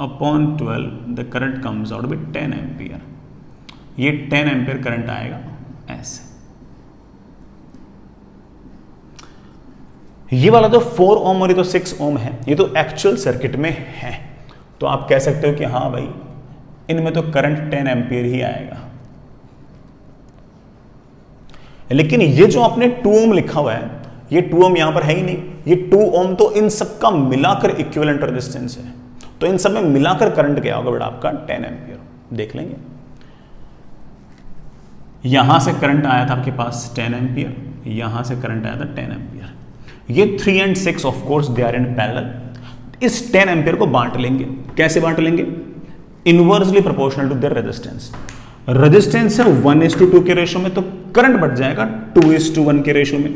upon 12, the current comes out with 10 ampere. ये 10 एम्पियर करंट आएगा ऐसे। ये वाला तो 4 ओम और ये तो 6 ओम है, ये तो एक्चुअल सर्किट में है, तो आप कह सकते हो कि हाँ भाई इनमें तो करंट 10 एम्पियर ही आएगा। लेकिन ये जो आपने 2 ओम लिखा हुआ है, ये 2 ओम यहां पर है ही नहीं, ये 2 ओम तो इन सबका मिलाकर इक्विवेलेंट रेजिस्टेंस है, तो इन सब में मिलाकर करंट क्या होगा बेटा आपका 10 एम्पियर। देख लेंगे, यहां से करंट आया था आपके पास 10 एम्पियर, यहां से करंट आया था 10 एम्पियर, ये 3 and 6 of course they are in parallel. इस 10 एम्पियर को बांट लेंगे, कैसे बांट लेंगे? Inversely proportional to their resistance. Resistance है 1:2 के रेशो में, तो करंट बढ़ जाएगा 2:1 के रेशो में।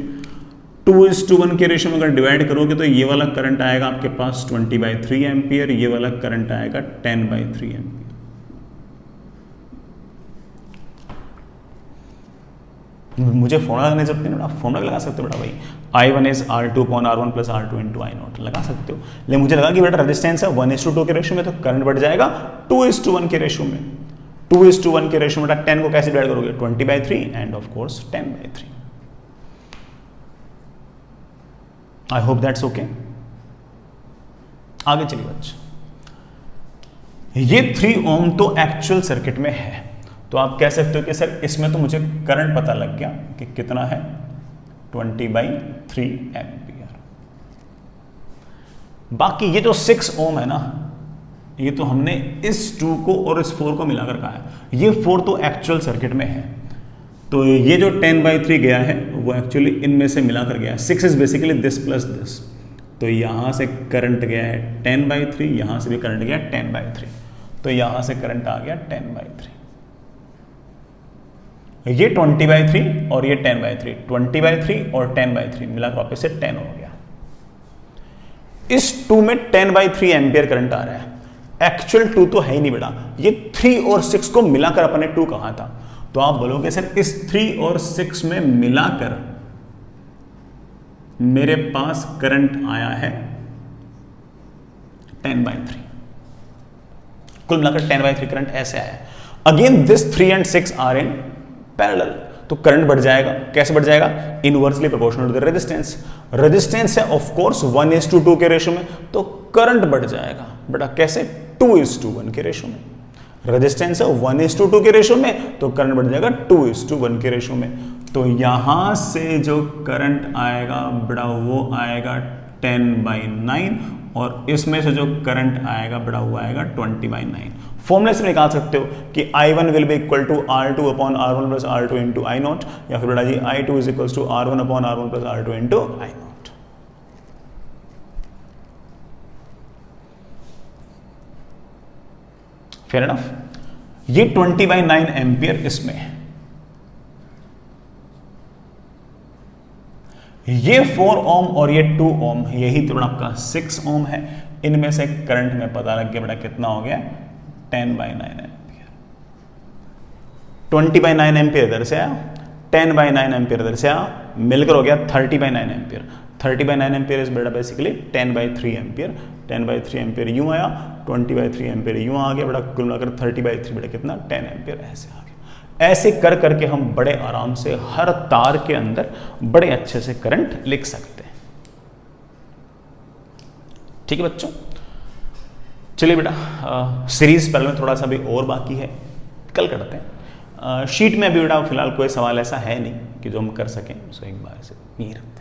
2:1 के रेशो में अगर डिवाइड करोगे तो ये वाला करंट आएगा आपके पास 20/3 एम्पियर, ये वाला करंट आएगा 10/3 एम्पियर। मुझे फॉर्मूला लगाने जरूरत नहीं बेटा, फॉर्मूला लगा सकते हो बेटा भाई, I1 is R2/R1 + R2 × I0 लगा सकते हो। लेकिन मुझे लगा कि बेटा रेजिस्टेंस है 1:2 के रेशो में, तो करंट बढ़ जाएगा 2:1 के रेशो में। 2:1 के रेशो में बेटा 10 को कैसे डिवाइड करोगे? 20/3 end of course 10/3। I hope that's okay. आगे चलिए बच्चे, ये 3 ओम तो एक्चुअल सर्किट में है, तो आप कह सकते हो कि सर इसमें तो मुझे करंट पता लग गया कि कितना है 20/3 एम्पियर। बाकी ये जो 6 ओम है ना, ये तो हमने इस 2 को और इस 4 को मिलाकर कहा है, ये 4 तो एक्चुअल सर्किट में है, तो ये जो 10/3 गया है वो एक्चुअली इनमें से मिलाकर गया है। 6 is basically this plus this, तो यहां से करंट गया है 10/3, यहां से भी करंट गया 10/3, तो यहां से करंट आ गया 10/3। ये 20/3 और ये 10/3, 20/3 और 10/3 मिलाकर वापस से 10 हो गया। इस 2 में 10/3 एम्पियर करंट आ रहा है, एक्चुअल 2 तो है ही नहीं बेटा, ये 3 और 6 को मिलाकर अपने 2 कहा था, तो आप बोलोगे सर इस 3 और 6 में मिलाकर मेरे पास करंट आया है 10/3, कुल मिलाकर 10/3 करंट ऐसे आया। Again this 3 and 6 are in parallel, तो करंट बढ़ जाएगा, कैसे बढ़ जाएगा? Inversely proportional to the resistance. Resistance है ऑफ कोर्स 1:2 के रेशो में, तो करंट बढ़ जाएगा बेटा कैसे? 2:1 के रेशो में। रेजिस्टेंस है 1:2 के रेशो में, तो करंट बढ़ जाएगा 2:1 के रेशो में। तो यहां से जो करंट आएगा बेटा वो आएगा 10/9, और इसमें से जो करंट आएगा बेटा वो आएगा 20/9। फॉर्मूले से निकाल सकते हो कि I1 will be equal to R2/R1 + R2 × I0, या फिर बेटा जी I2 is equal to R1/R1 + R2 × I0। Fair enough. ये 20/9 एम्पियर इसमें है, ये 4 ओम और ये 2 ओम, यही तो आपका 6 ओम है। इनमें से करंट में पता लग गया बेटा कितना हो गया 10/9 एम्पियर। 20/9 एम्पियर इधर से आया, 10/9 एम्पियर इधर से आया, मिलकर हो गया 30/9 एम्पियर। 30/9 एम्पियर इज बेटा बेसिकली 10/3 एम्पियर। 10/3 एम्पियर यूं आया, 20/3 एम्पियर यूं आ गया बेटा, कुल मिलाकर 30/3 बेटा कितना 10 एम्पियर ऐसे आ गया। ऐसे कर करके हम बड़े आराम से हर तार के अंदर बड़े अच्छे से करंट लिख सकते हैं। ठीक है बच्चों, चलिए बेटा सीरीज पहले में थोड़ा सा भी और बाकी है, कल करते हैं। शीट में अभी बेटा फिलहाल कोई सवाल ऐसा है नहीं कि जो हम कर सकें, सो एक बार से यही रखते हैं।